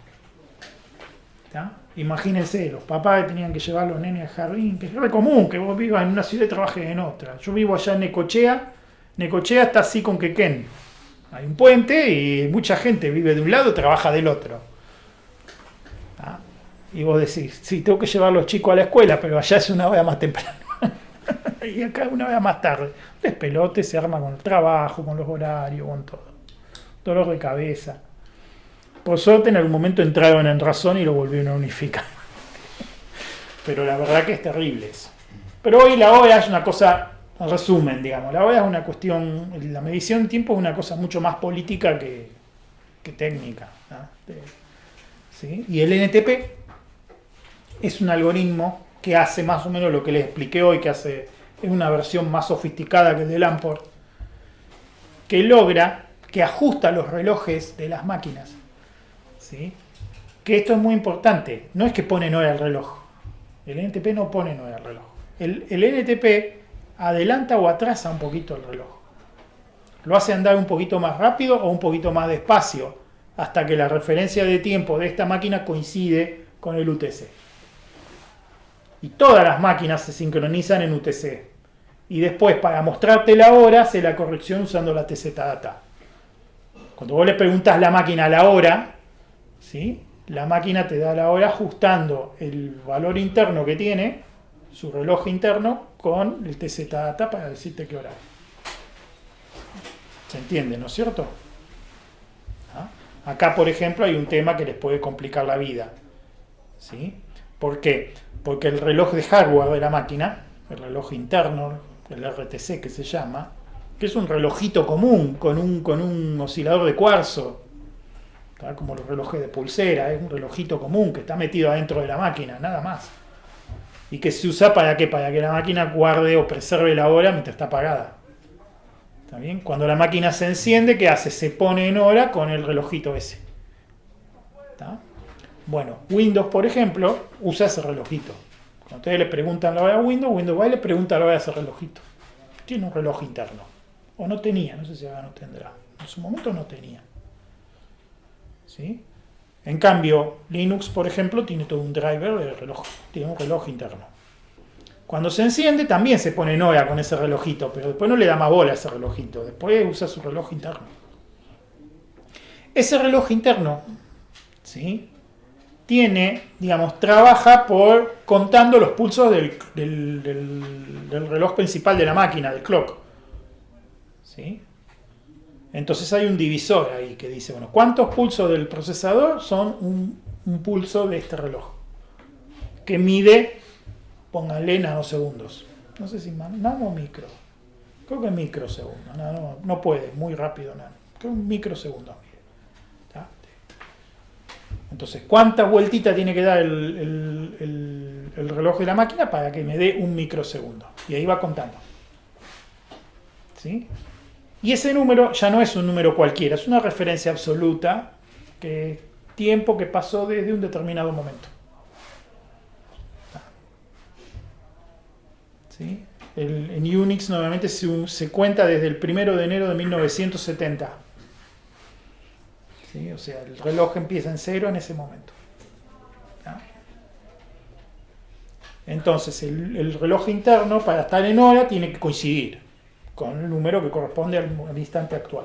Speaker 1: ¿Tá? Imagínense, los papás tenían que llevar a los nenes al jardín, que es re común que vos vivas en una ciudad y trabajes en otra. Yo vivo allá en Necochea. Necochea está así con Quequén. Hay un puente y mucha gente vive de un lado y trabaja del otro. ¿Ah? Y vos decís, sí, tengo que llevar a los chicos a la escuela, pero allá es una hora más temprano. Y acá una hora más tarde. Despelote se arma con el trabajo, con los horarios, con todo. Dolor de cabeza. Por suerte en algún momento entraron en razón y lo volvieron a unificar. Pero la verdad que es terrible eso. Pero hoy la hora es una cosa, en resumen, digamos, la hora es una cuestión, la medición de tiempo es una cosa mucho más política que técnica, ¿no? ¿Sí? Y el NTP es un algoritmo que hace más o menos lo que les expliqué hoy, es una versión más sofisticada que el de Lamport, que logra, que ajusta los relojes de las máquinas. ¿Sí? Que esto es muy importante, no es que pone hora al reloj, el NTP no pone hora al reloj, el NTP adelanta o atrasa un poquito el reloj, lo hace andar un poquito más rápido o un poquito más despacio, hasta que la referencia de tiempo de esta máquina coincide con el UTC. Y todas las máquinas se sincronizan en UTC, y después para mostrarte la hora hace la corrección usando la TZ Data. Cuando vos le preguntas a la máquina la hora, ¿sí? La máquina te da la hora ajustando el valor interno que tiene, su reloj interno, con el TZ Data para decirte qué hora es. ¿Se entiende, no es cierto? ¿Ah? Acá, por ejemplo, hay un tema que les puede complicar la vida. ¿Sí? ¿Por qué? Porque el reloj de hardware de la máquina, el reloj interno, el RTC que se llama, que es un relojito común con un oscilador de cuarzo, como los relojes de pulsera, es un relojito común que está metido adentro de la máquina, nada más. Y que se usa ¿para qué? Para que la máquina guarde o preserve la hora mientras está apagada. ¿Está bien? Cuando la máquina se enciende, ¿qué hace? Se pone en hora con el relojito ese. ¿Está? Bueno, Windows, por ejemplo, usa ese relojito. Cuando ustedes le preguntan la hora a Windows va y le pregunta la hora a ese relojito. Tiene un reloj interno. O no tenía, no sé si ahora no tendrá. En su momento no tenía. ¿Sí? En cambio, Linux, por ejemplo, tiene todo un driver de reloj. Tiene un reloj interno. Cuando se enciende, también se pone en hora con ese relojito, pero después no le da más bola a ese relojito. Después usa su reloj interno. Ese reloj interno, ¿sí?, tiene, digamos, trabaja por contando los pulsos del reloj principal de la máquina, del clock. ¿Sí? Entonces hay un divisor ahí que dice, bueno, ¿cuántos pulsos del procesador son un pulso de este reloj? Que mide, pónganle nanosegundos. No sé si nano o micro. Creo que microsegundos. No puede, muy rápido nano. Creo que un microsegundo mide. ¿Está? Entonces, ¿cuántas vueltitas tiene que dar el reloj de la máquina para que me dé un microsegundo? Y ahí va contando. ¿Sí? Y ese número ya no es un número cualquiera, es una referencia absoluta, que tiempo que pasó desde un determinado momento. ¿Sí? En Unix normalmente se cuenta desde el 1 de enero de 1970. ¿Sí? O sea, el reloj empieza en 0 en ese momento. ¿Ah? Entonces, el reloj interno, para estar en hora, tiene que coincidir con el número que corresponde al instante actual.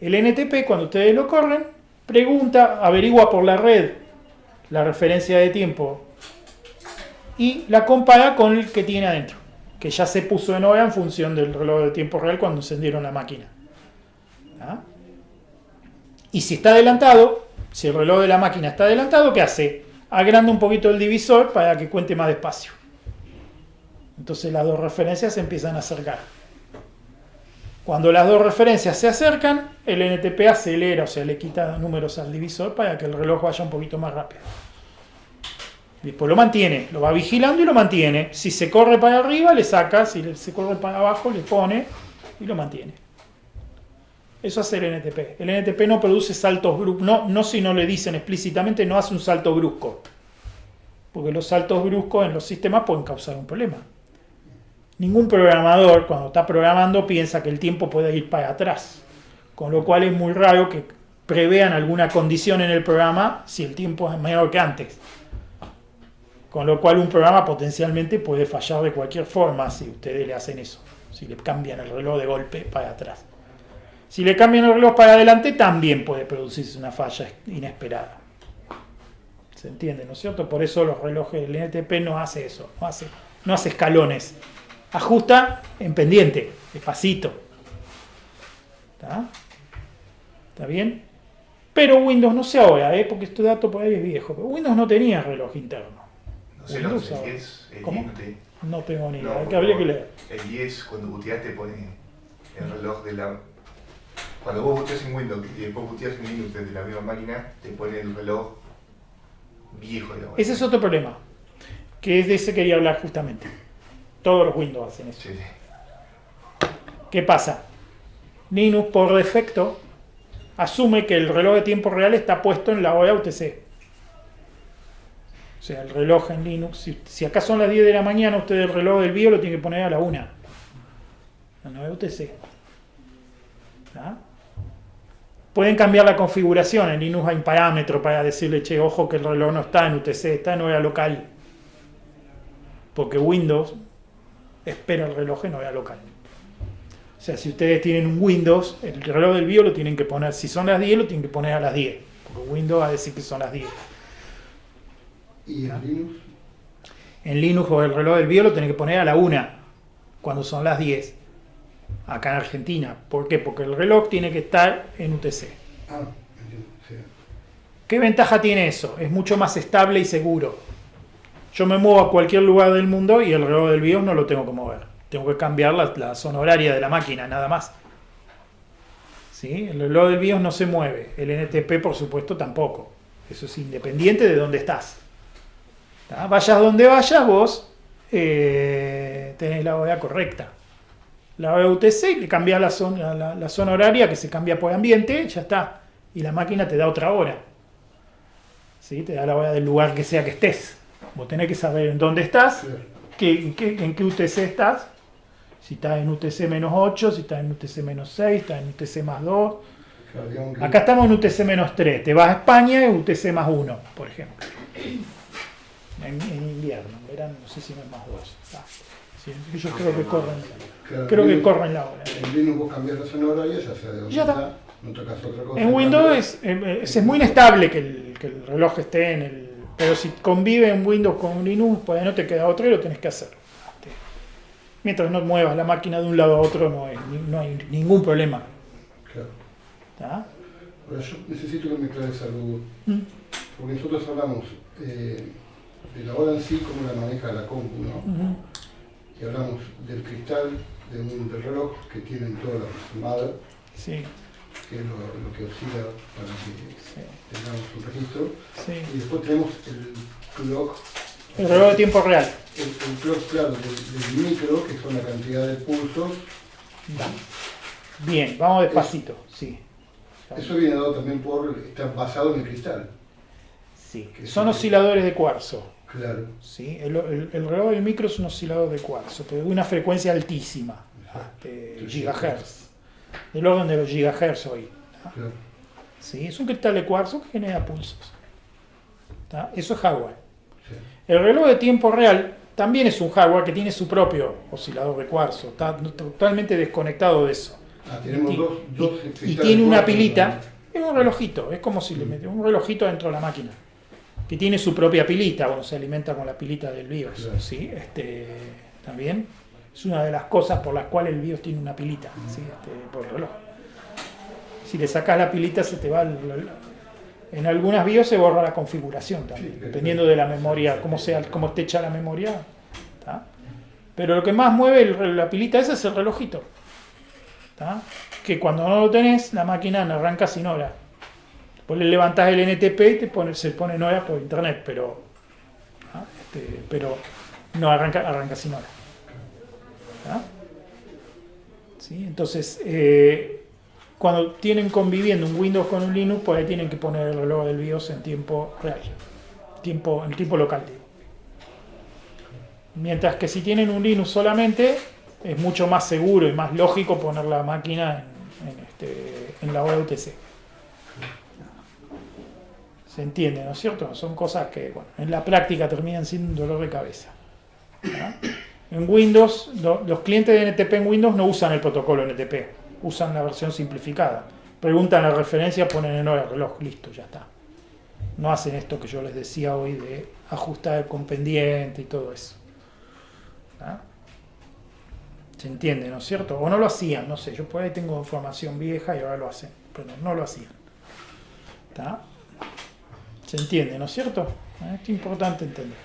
Speaker 1: El NTP, cuando ustedes lo corren, pregunta, averigua por la red la referencia de tiempo y la compara con el que tiene adentro, que ya se puso en hora en función del reloj de tiempo real cuando encendieron la máquina. ¿Ah? Y si está adelantado, si el reloj de la máquina está adelantado, ¿qué hace? Agranda un poquito el divisor para que cuente más despacio. Entonces las dos referencias se empiezan a acercar. Cuando las dos referencias se acercan, el NTP acelera, o sea, le quita números al divisor para que el reloj vaya un poquito más rápido. Después lo mantiene, lo va vigilando y lo mantiene. Si se corre para arriba, le saca, si se corre para abajo, le pone y lo mantiene. Eso hace el NTP. El NTP no produce saltos bruscos, no si no le dicen explícitamente, no hace un salto brusco. Porque los saltos bruscos en los sistemas pueden causar un problema. Ningún programador, cuando está programando, piensa que el tiempo puede ir para atrás. Con lo cual es muy raro que prevean alguna condición en el programa si el tiempo es menor que antes. Con lo cual un programa potencialmente puede fallar de cualquier forma si ustedes le hacen eso. Si le cambian el reloj de golpe para atrás. Si le cambian el reloj para adelante, también puede producirse una falla inesperada. ¿Se entiende, no es cierto? Por eso los relojes del NTP no hace eso, no hace escalones. Ajusta en pendiente, despacito. ¿Está bien? Pero Windows no sé ahora, porque este dato por ahí es viejo. Pero Windows no tenía reloj interno.
Speaker 7: No sé,
Speaker 1: Windows
Speaker 7: el
Speaker 1: ahora.
Speaker 7: 10, el
Speaker 1: ¿Cómo?
Speaker 7: 10
Speaker 1: No tengo ni idea,
Speaker 7: no,
Speaker 1: que habría que leer.
Speaker 7: El 10, cuando booteas, te pone el reloj de la... Cuando vos booteas en Windows y después booteas en Linux desde la misma máquina, te pone el reloj viejo, digamos.
Speaker 1: Ese es otro problema, que es de ese quería hablar justamente. Todos los Windows hacen eso.
Speaker 7: Sí, sí.
Speaker 1: ¿Qué pasa? Linux, por defecto, asume que el reloj de tiempo real está puesto en la hora UTC. O sea, el reloj en Linux, si acá son las 10 de la mañana, usted el reloj del BIOS lo tiene que poner a la 1. La 9 UTC. ¿Ah? Pueden cambiar la configuración. En Linux hay un parámetro para decirle, che, ojo que el reloj no está en UTC, está en hora local. Porque Windows espera el reloj en hora local. O sea, si ustedes tienen un Windows, el reloj del BIOS lo tienen que poner, si son las 10, lo tienen que poner a las 10. Porque Windows va a decir que son las 10.
Speaker 5: ¿Y en Linux?
Speaker 1: En Linux o el reloj del BIOS lo tienen que poner a la 1, cuando son las 10. Acá en Argentina. ¿Por qué? Porque el reloj tiene que estar en UTC.
Speaker 5: Ah, entiendo. Sí.
Speaker 1: ¿Qué ventaja tiene eso? Es mucho más estable y seguro. Yo me muevo a cualquier lugar del mundo y el reloj del BIOS no lo tengo que mover. Tengo que cambiar la zona horaria de la máquina, nada más. ¿Sí? El reloj del BIOS no se mueve. El NTP, por supuesto, tampoco. Eso es independiente de dónde estás. ¿Tá? Vayas donde vayas, vos tenés la hora correcta. la hora de UTC y le cambias la zona horaria que se cambia por ambiente, ya está. Y la máquina te da otra hora. ¿Sí? Te da la hora del lugar que sea que estés. Vos tenés que saber en dónde estás, en qué UTC estás. Si estás en UTC menos 8, si estás en UTC menos 6, estás en UTC más 2.
Speaker 5: Claro, digamos que-
Speaker 1: Acá estamos en UTC menos 3. Te vas a España y UTC más 1, por ejemplo. En invierno, en verano no sé si no es más 2. Sí, yo creo que corren.
Speaker 5: claro,
Speaker 1: Creo que
Speaker 5: Linux-
Speaker 1: corren la hora.
Speaker 5: En Linux vos cambias la zona horaria, ya sea de donde
Speaker 1: Ya está.
Speaker 5: está, no tocas otra cosa.
Speaker 1: En Windows es muy inestable que el reloj esté en el... Pero si convive en Windows con Linux, pues no te queda otro y lo tenés que hacer. Mientras no muevas la máquina de un lado a otro, no hay ningún problema.
Speaker 5: Claro.
Speaker 1: ¿Tá?
Speaker 5: Ahora yo necesito que me aclares algo,
Speaker 1: Mm.
Speaker 5: porque nosotros hablamos de la hora en sí, cómo la maneja la compu, ¿no?
Speaker 1: Ujú.
Speaker 5: Y hablamos del cristal, del reloj que tienen todas las mother,
Speaker 1: Sí,
Speaker 5: que es lo que oscila para que
Speaker 1: sí,
Speaker 5: tengamos un registro.
Speaker 1: sí.
Speaker 5: Y después tenemos el clock,
Speaker 1: El reloj de tiempo real.
Speaker 5: el clock, claro, del micro, que son la cantidad de pulsos.
Speaker 1: Bien, vamos despacito. Sí.
Speaker 5: Eso viene dado también está basado en el cristal.
Speaker 1: Sí. Son osciladores de cuarzo.
Speaker 5: Claro.
Speaker 1: ¿Sí? El reloj del micro es un oscilador de cuarzo, pero de una frecuencia altísima, gigahertz, del orden de los gigahertz hoy. ¿Tá?
Speaker 5: Claro.
Speaker 1: ¿Sí? Es un cristal de cuarzo que genera pulsos. ¿Tá? Eso es hardware.
Speaker 5: Sí.
Speaker 1: El reloj de tiempo real también es un hardware que tiene su propio oscilador de cuarzo, está totalmente desconectado de eso.
Speaker 5: Ah, tenemos
Speaker 1: Y-
Speaker 5: dos
Speaker 1: Y
Speaker 5: cristales
Speaker 1: tiene una
Speaker 5: cuarzo,
Speaker 1: pilita, es un relojito, es como si le metiera un relojito dentro de la máquina, que tiene su propia pilita, bueno, se alimenta con la pilita del BIOS,
Speaker 5: Claro.
Speaker 1: ¿sí? También es una de las cosas por las cuales el BIOS tiene una pilita, ¿sí? Por el reloj. Si le sacas la pilita se te va en algunas BIOS se borra la configuración también,
Speaker 5: Sí,
Speaker 1: dependiendo de la memoria, cómo esté hecha la memoria. ¿Tá? Pero lo que más mueve la pilita esa es el relojito. ¿Tá? Que cuando no lo tenés, la máquina no arranca sin hora. Después le levantás el NTP y se pone en hora por internet, pero no arranca sin hora. ¿Tá? ¿Sí? Entonces, cuando tienen conviviendo un Windows con un Linux, pues ahí tienen que poner el reloj del BIOS en tiempo real, en tiempo local. Digo. Mientras que si tienen un Linux solamente, es mucho más seguro y más lógico poner la máquina en la hora UTC. Se entiende, ¿no es cierto? Son cosas que bueno, en la práctica terminan siendo un dolor de cabeza. ¿Tá? En Windows, los clientes de NTP en Windows no usan el protocolo NTP, usan la versión simplificada. Preguntan la referencia, ponen en hora el reloj, listo, ya está. No hacen esto que yo les decía hoy de ajustar con pendiente y todo eso. ¿Tá? Se entiende, ¿no es cierto? O no lo hacían, no sé, yo por ahí tengo información vieja y ahora lo hacen, pero no lo hacían. ¿Tá? Se entiende, ¿no es cierto? Es importante entender.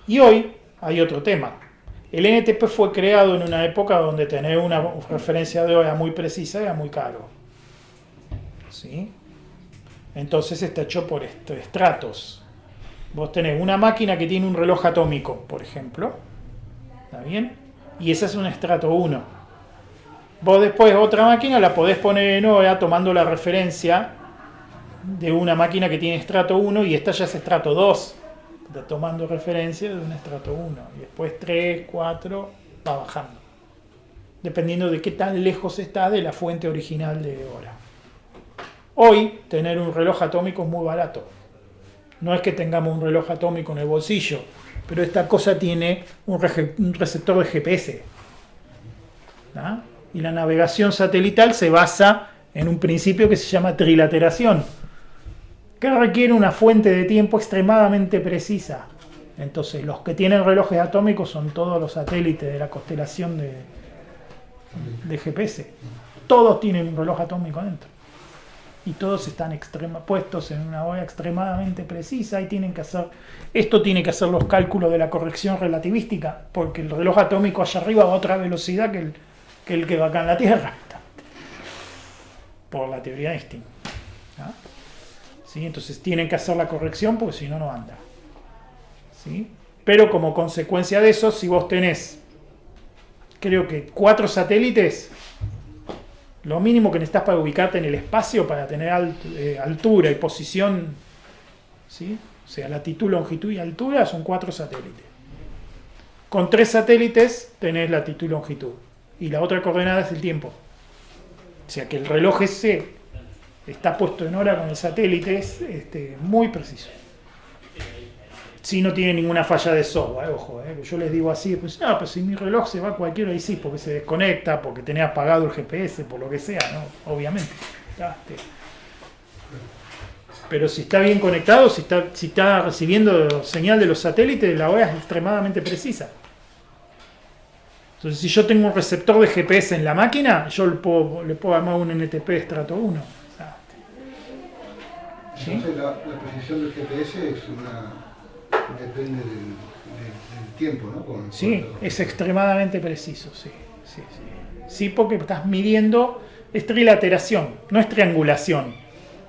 Speaker 1: Y hoy hay otro tema. El NTP fue creado en una época donde tener una referencia de hora muy precisa era muy caro. ¿Sí? Entonces está hecho por estratos. Vos tenés una máquina que tiene un reloj atómico, por ejemplo. ¿Está bien? Y ese es un estrato 1. Vos después otra máquina la podés poner en hora tomando la referencia de una máquina que tiene estrato 1 y esta ya es estrato 2. Está tomando referencia de un estrato 1. Y después 3, 4, va bajando. Dependiendo de qué tan lejos está de la fuente original de hora. Hoy, tener un reloj atómico es muy barato. No es que tengamos un reloj atómico en el bolsillo, pero esta cosa tiene un receptor de GPS. ¿Tá? Y la navegación satelital se basa en un principio que se llama trilateración, que requiere una fuente de tiempo extremadamente precisa. Entonces, los que tienen relojes atómicos son todos los satélites de la constelación de GPS. Todos tienen un reloj atómico adentro. Y todos están puestos en una hora extremadamente precisa y tienen que hacer... Esto tiene que hacer los cálculos de la corrección relativística, porque el reloj atómico allá arriba va a otra velocidad que el que va acá en la Tierra. Por la teoría de Einstein. ¿Ah? ¿Sí? Entonces tienen que hacer la corrección porque si no, no anda. ¿Sí? Pero como consecuencia de eso, si vos tenés creo que 4 satélites, lo mínimo que necesitas para ubicarte en el espacio, para tener altura y posición, ¿sí? O sea, latitud, longitud y altura son 4 satélites. Con 3 satélites tenés latitud y longitud. Y la otra coordenada es el tiempo. O sea que el reloj ese está puesto en hora con el satélite, es muy preciso. Si no tiene ninguna falla de software, ojo, yo les digo así, pues pues si mi reloj se va a cualquier hora, y sí, porque se desconecta, porque tenés apagado el GPS, por lo que sea, ¿no? Obviamente. Pero si está bien conectado, si está recibiendo señal de los satélites, la hora es extremadamente precisa. Entonces, si yo tengo un receptor de GPS en la máquina, yo le puedo armar un NTP estrato 1. ¿Sí?
Speaker 5: Entonces la precisión del GPS depende del tiempo, ¿no?
Speaker 1: Sí, es extremadamente preciso, sí. Sí, porque estás midiendo, es trilateración, no es triangulación.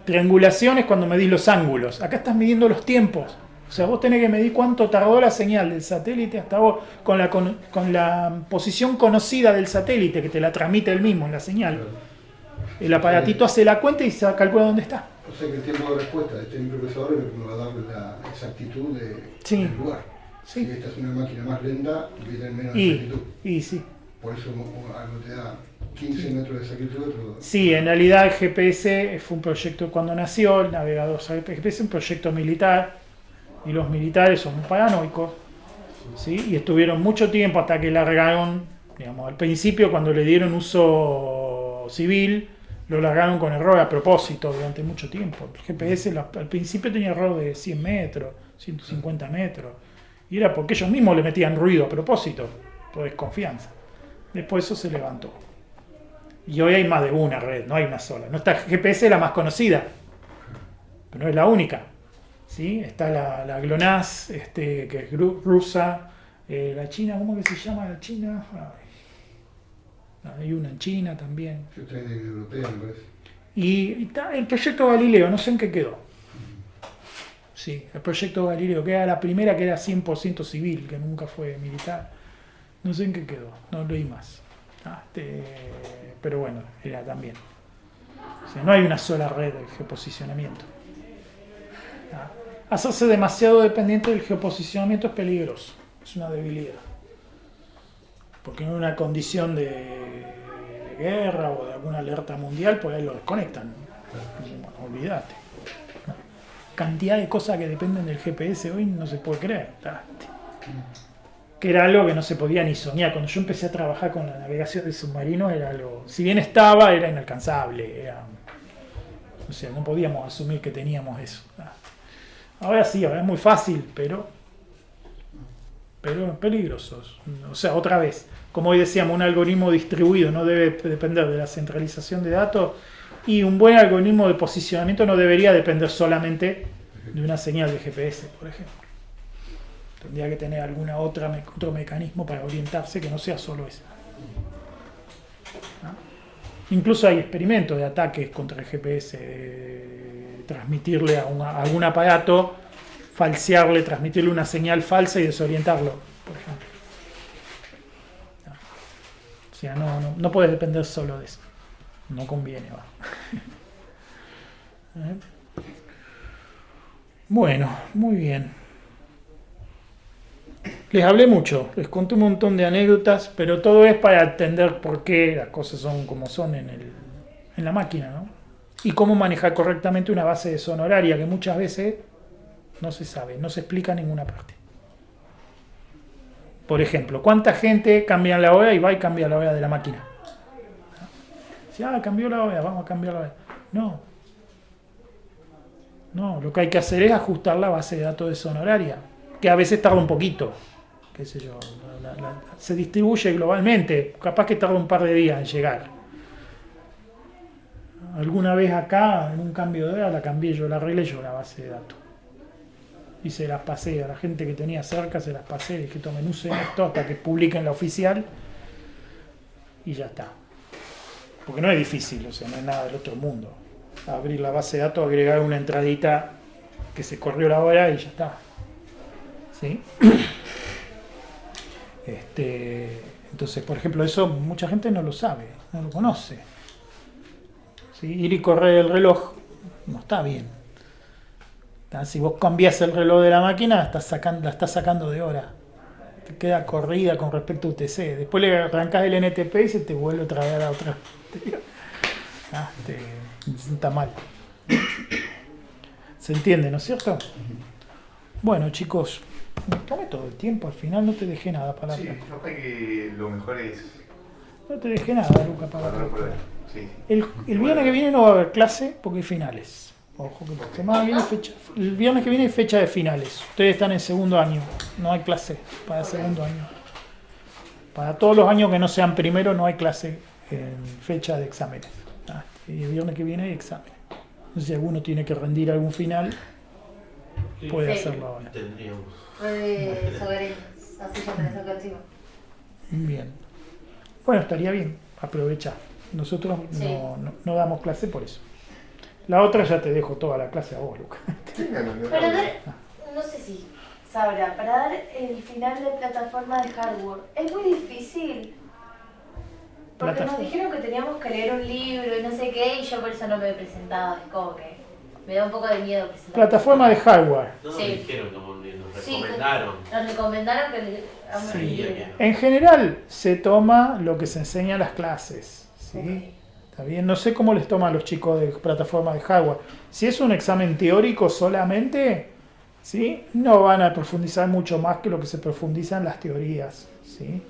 Speaker 1: Triangulación es cuando medís los ángulos. Acá estás midiendo los tiempos. O sea, vos tenés que medir cuánto tardó la señal del satélite hasta vos, con la posición conocida del satélite, que te la transmite él mismo en la señal. El aparatito hace la cuenta y se calcula dónde está.
Speaker 5: O sea que el tiempo de respuesta de este microprocesador es lo que me va a dar la exactitud del lugar.
Speaker 1: Sí.
Speaker 5: Si esta es una máquina más lenta, tiene menos exactitud.
Speaker 1: Y sí.
Speaker 5: Por eso algo te da 15 metros de exactitud. Otro...
Speaker 1: Sí, en realidad el GPS fue un proyecto cuando nació, el navegador GPS es un proyecto militar, y los militares son muy paranoicos, ¿sí? Y estuvieron mucho tiempo hasta que largaron, digamos, al principio cuando le dieron uso civil, lo largaron con error a propósito durante mucho tiempo. El GPS al principio tenía error de 100 metros, 150 metros, y era porque ellos mismos le metían ruido a propósito, por desconfianza. Después eso se levantó. Y hoy hay más de una red, no hay una sola. No está GPS, la más conocida, pero no es la única. ¿Sí? Está la GLONASS, que es rusa, la China, ¿cómo que se llama la China? Hay una en China también.
Speaker 5: Yo estoy en europea, me parece.
Speaker 1: Y está el proyecto Galileo, no sé en qué quedó. Sí, el proyecto Galileo, que era la primera que era 100% civil, que nunca fue militar. No sé en qué quedó, no leí más. Pero bueno, era también. O sea, no hay una sola red de geoposicionamiento. Hacerse demasiado dependiente del geoposicionamiento es peligroso, es una debilidad. Porque en una condición de guerra o de alguna alerta mundial, por ahí lo desconectan. Bueno, olvídate. Cantidad de cosas que dependen del GPS hoy no se puede creer. Que era algo que no se podía ni soñar. Cuando yo empecé a trabajar con la navegación de submarinos era algo, si bien estaba, era inalcanzable. O sea, no podíamos asumir que teníamos eso. Ahora sí, ahora es muy fácil, pero peligrosos. O sea, otra vez, como hoy decíamos, un algoritmo distribuido no debe depender de la centralización de datos, y un buen algoritmo de posicionamiento no debería depender solamente de una señal de GPS, por ejemplo. Tendría que tener otro mecanismo para orientarse que no sea solo ese. Incluso hay experimentos de ataques contra el GPS, transmitirle a algún aparato, falsearle, transmitirle una señal falsa y desorientarlo, por ejemplo. O sea, no puedes depender solo de eso. No conviene, va. Bueno, muy bien. Les hablé mucho, les conté un montón de anécdotas, pero todo es para entender por qué las cosas son como son en la máquina, ¿no? Y cómo manejar correctamente una base de zona horaria, que muchas veces no se sabe, no se explica en ninguna parte. Por ejemplo, ¿cuánta gente cambia la hora y va y cambia la hora de la máquina? Si, cambió la hora, vamos a cambiar la hora. No, lo que hay que hacer es ajustar la base de datos de zona horaria, que a veces tarda un poquito, qué sé yo, se distribuye globalmente, capaz que tarda un par de días en llegar. Alguna vez acá, en un cambio de hora, la cambié yo, la arreglé yo la base de datos. Y se las pasé a la gente que tenía cerca, se las pasé, dije, tomen, usen esto hasta que publiquen la oficial, y ya está. Porque no es difícil, o sea, no es nada del otro mundo. Abrir la base de datos, agregar una entradita que se corrió la hora y ya está. ¿Sí? Entonces, por ejemplo, eso mucha gente no lo sabe, no lo conoce. ¿Sí? Ir y correr el reloj no está bien. Si vos cambiás el reloj de la máquina, la estás sacando de hora. Te queda corrida con respecto a UTC. Después le arrancás el NTP y se te vuelve otra vez a la otra. Está mal. ¿Se entiende, no es cierto? Bueno, chicos, dame todo el tiempo. Al final no te dejé nada para
Speaker 7: Sí,
Speaker 1: atrás.
Speaker 7: capaz que lo mejor es...
Speaker 1: No te dejé nada, Luca, para
Speaker 7: guardar por
Speaker 1: atrás.
Speaker 7: ahí. Sí.
Speaker 1: El viernes que viene no va a haber clase porque hay finales. Ojo que la semana que viene el viernes que viene hay fecha de finales. Ustedes están en segundo año, no hay clase para segundo año. Para todos los años que no sean primero no hay clase en fecha de exámenes. Y el viernes que viene hay exámenes. Entonces, si alguno tiene que rendir algún final, puede
Speaker 6: Sí.
Speaker 1: hacerlo ahora.
Speaker 4: Tendríamos.
Speaker 6: Puede saber, así ya tenés acá encima.
Speaker 1: Bien. Bueno, estaría bien, aprovecha. Nosotros
Speaker 6: Sí.
Speaker 1: no damos clase por eso. La otra ya te dejo toda la clase a vos, Luca.
Speaker 6: Para dar, no sé si sabrá, para dar el final de plataforma de hardware, es muy difícil. Porque nos
Speaker 1: Plataforma.
Speaker 6: dijeron que teníamos que leer un libro y no sé qué, y yo por eso no me he presentado. Es como que me da un poco de miedo presentar.
Speaker 1: Plataforma de hardware.
Speaker 4: No nos
Speaker 6: Sí.
Speaker 4: dijeron, como nos
Speaker 6: Sí,
Speaker 4: recomendaron.
Speaker 6: nos recomendaron que leamos
Speaker 1: Sí.
Speaker 6: el libro.
Speaker 1: En general se toma lo que se enseña en las clases, ¿sí?
Speaker 6: Ok.
Speaker 1: Está bien, no sé cómo les toma a los chicos de plataforma de hardware. Si es un examen teórico solamente, ¿sí? No van a profundizar mucho más que lo que se profundiza en las teorías, ¿sí?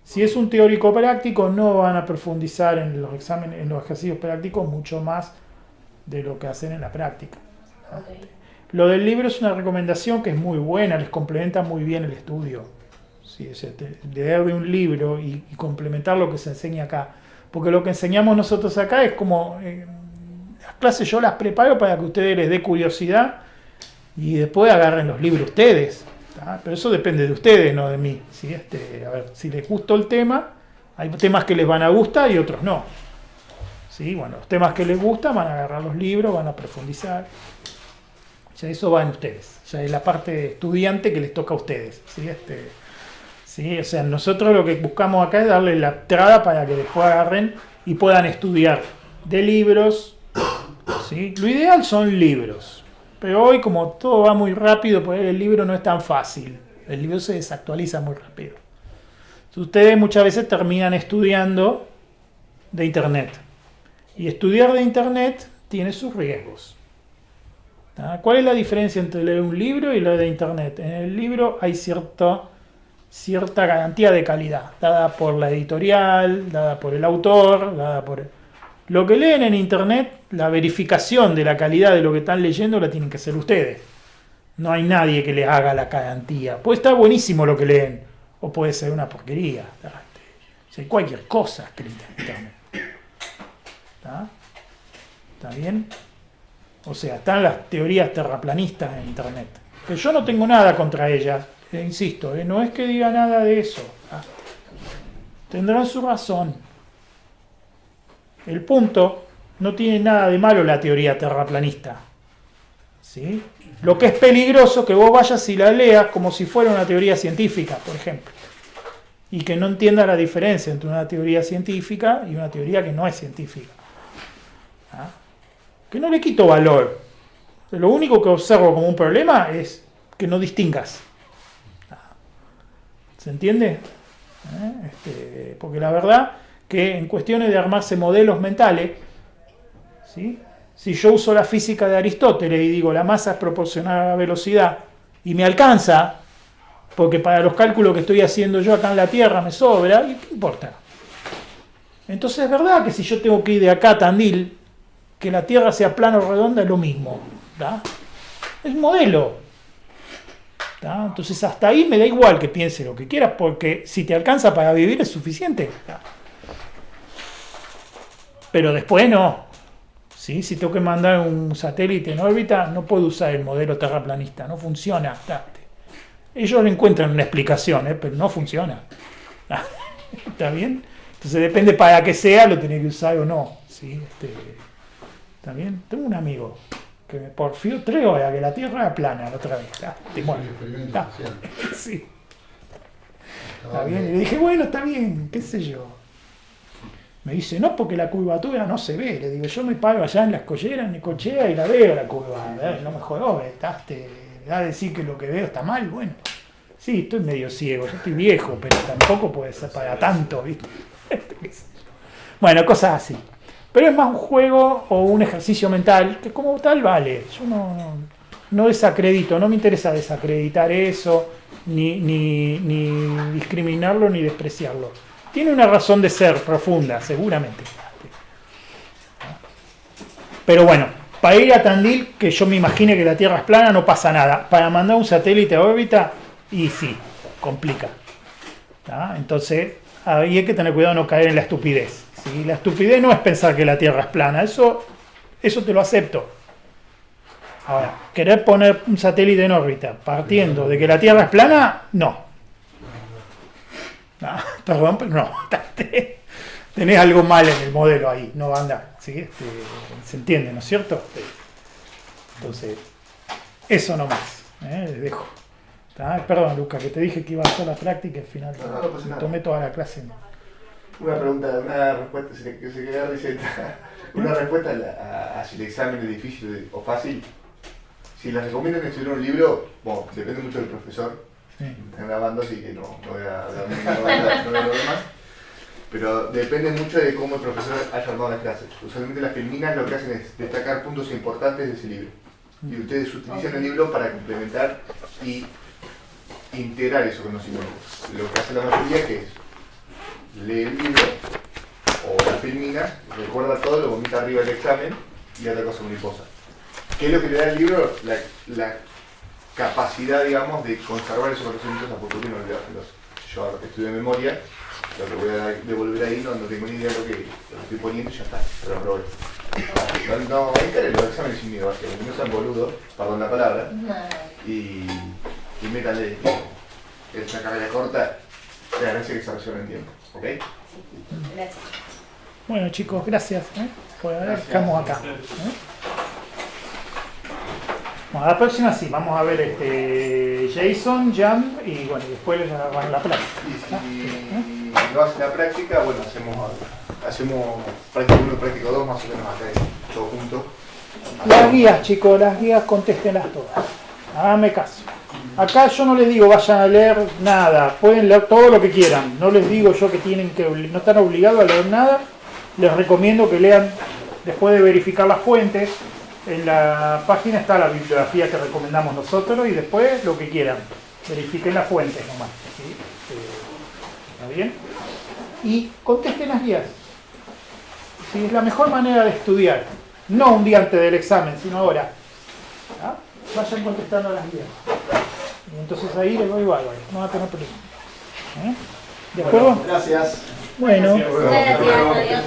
Speaker 1: Si es un teórico práctico, no van a profundizar en los exámenes, en los ejercicios prácticos mucho más de lo que hacen en la práctica.
Speaker 6: Ok.
Speaker 1: Lo del libro es una recomendación que es muy buena, les complementa muy bien el estudio. Sí, o sea, leer de un libro y complementar lo que se enseña acá. Porque lo que enseñamos nosotros acá es como... las clases yo las preparo para que ustedes les dé curiosidad y después agarren los libros ustedes. ¿Tá? Pero eso depende de ustedes, no de mí. ¿Sí? A ver, si les gustó el tema, hay temas que les van a gustar y otros no. ¿Sí? Bueno, los temas que les gustan van a agarrar los libros, van a profundizar. Ya eso va en ustedes. Ya es la parte de estudiante que les toca a ustedes. ¿Sí? Sí, o sea, nosotros lo que buscamos acá es darle la entrada para que después agarren y puedan estudiar de libros. ¿Sí? Lo ideal son libros. Pero hoy, como todo va muy rápido, pues el libro no es tan fácil. El libro se desactualiza muy rápido. Entonces, ustedes muchas veces terminan estudiando de Internet. Y estudiar de Internet tiene sus riesgos. ¿Tá? ¿Cuál es la diferencia entre leer un libro y leer de Internet? En el libro hay cierta garantía de calidad, dada por la editorial, dada por el autor, dada por... Lo que leen en Internet, la verificación de la calidad de lo que están leyendo la tienen que hacer ustedes. No hay nadie que les haga la garantía. Puede estar buenísimo lo que leen, o puede ser una porquería. Hay cualquier cosa escrita en Internet. ¿Está bien? O sea, están las teorías terraplanistas en Internet. Pero yo no tengo nada contra ellas. Insisto, no es que diga nada de eso. Tendrán su razón. El punto, no tiene nada de malo la teoría terraplanista. ¿Sí? Lo que es peligroso es que vos vayas y la leas como si fuera una teoría científica, por ejemplo. Y que no entienda la diferencia entre una teoría científica y una teoría que no es científica. Que no le quito valor. Lo único que observo como un problema es que no distingas. ¿Se entiende? Porque la verdad que en cuestiones de armarse modelos mentales, ¿sí? Si yo uso la física de Aristóteles y digo la masa es proporcional a la velocidad y me alcanza, porque para los cálculos que estoy haciendo yo acá en la Tierra me sobra, ¿y qué importa? Entonces es verdad que si yo tengo que ir de acá a Tandil, que la Tierra sea plana o redonda es lo mismo. ¿Tá? Es un modelo. ¿Tá? Entonces hasta ahí me da igual que piense lo que quieras, porque si te alcanza para vivir es suficiente. ¿Tá? Pero después no. ¿Sí? Si tengo que mandar un satélite en órbita, no puedo usar el modelo terraplanista, no funciona. ¿Tá? Ellos le encuentran una explicación, pero no funciona. ¿Tá? ¿Está bien? Entonces depende para qué sea, lo tenés que usar o no. ¿Sí? ¿Está bien? Tengo un amigo que me porfió 3 horas que la Tierra era plana la otra vez. ¿Tá?
Speaker 5: Es
Speaker 1: Bueno,
Speaker 5: un experimento
Speaker 1: ¿tá?
Speaker 5: social.
Speaker 1: Sí. ¿Está bien? Y le dije, bueno, está bien, qué sé yo. Me dice, no, porque la curvatura no se ve. Le digo, yo me paro allá en las colleras, en Necochea, y la veo la curva. No me jodó, me da a decir que lo que veo está mal. Bueno, sí, estoy medio ciego, yo estoy viejo, pero tampoco puede ser para tanto, ¿viste? Bueno, cosas así. Pero es más un juego o un ejercicio mental que como tal vale. Yo no desacredito, no me interesa desacreditar eso, ni discriminarlo, ni despreciarlo. Tiene una razón de ser profunda, seguramente. Pero bueno, para ir a Tandil, que yo me imagine que la Tierra es plana, no pasa nada. Para mandar un satélite a órbita, y sí, complica. ¿Tá? Entonces, ahí hay que tener cuidado de no caer en la estupidez. ¿Sí? La estupidez no es pensar que la Tierra es plana, eso te lo acepto. Ahora, querer poner un satélite en órbita partiendo de que la Tierra es plana, no. Perdón, pero no. Tenés algo mal en el modelo ahí, no va a andar. ¿Sí? ¿Se entiende, no es cierto? Entonces, eso nomás. Les dejo. Perdón, Lucas, que te dije que iba a hacer la práctica y al final
Speaker 7: No pasa nada.
Speaker 1: tomé toda la clase.
Speaker 7: Una pregunta, una respuesta, que se queda receta. Una respuesta a si el examen es difícil o fácil. Si les recomiendan estudiar un libro, bueno, depende mucho del profesor.
Speaker 1: Sí.
Speaker 7: Están grabando, así que no voy a hablar lo demás. Pero depende mucho de cómo el profesor haya armado las clases. Usualmente las filminas lo que hacen es destacar puntos importantes de ese libro. Y ustedes utilizan el libro para complementar y integrar esos conocimientos. Lo que hace la mayoría que es leer el libro o la filmina, recuerda todo, lo vomita arriba del examen y otra cosa muy cosa. ¿Qué es lo que le da el libro? La capacidad, digamos, de conservar esos conocimientos a futuro y no olvidárselos. Yo estudio de memoria, lo que voy a devolver ahí no tengo ni idea de lo que estoy poniendo y ya está, pero lo probé. No, encaren los exámenes sin miedo, básicamente, no sean boludos, perdón la palabra, y métanle, es una carrera corta, la gracia que se resuelve en tiempo, ¿ok?
Speaker 6: Gracias.
Speaker 1: Bueno, chicos, gracias. Pues ahora estamos acá. Bueno, a la próxima sí, vamos a ver Jason, Jan y bueno, después ya van a la práctica.
Speaker 7: Y si no hacen la práctica, bueno, hacemos práctica 1 y práctica 2 más o menos acá, todos juntos.
Speaker 1: Las guías, chicos, las guías contéstenlas todas. Háganme caso. Acá yo no les digo vayan a leer nada, pueden leer todo lo que quieran. No les digo yo que no están obligados a leer nada. Les recomiendo que lean después de verificar las fuentes. En la página está la bibliografía que recomendamos nosotros y después lo que quieran. Verifiquen las fuentes nomás. ¿Sí? ¿Está bien? Y contesten las guías. ¿Sí? Es la mejor manera de estudiar. No un día antes del examen, sino ahora. ¿Ah? Vayan contestando las guías. Y entonces ahí les doy bárbaro. No va a tener problema. ¿De acuerdo?
Speaker 5: Gracias.
Speaker 1: Bueno.
Speaker 6: Gracias, adiós.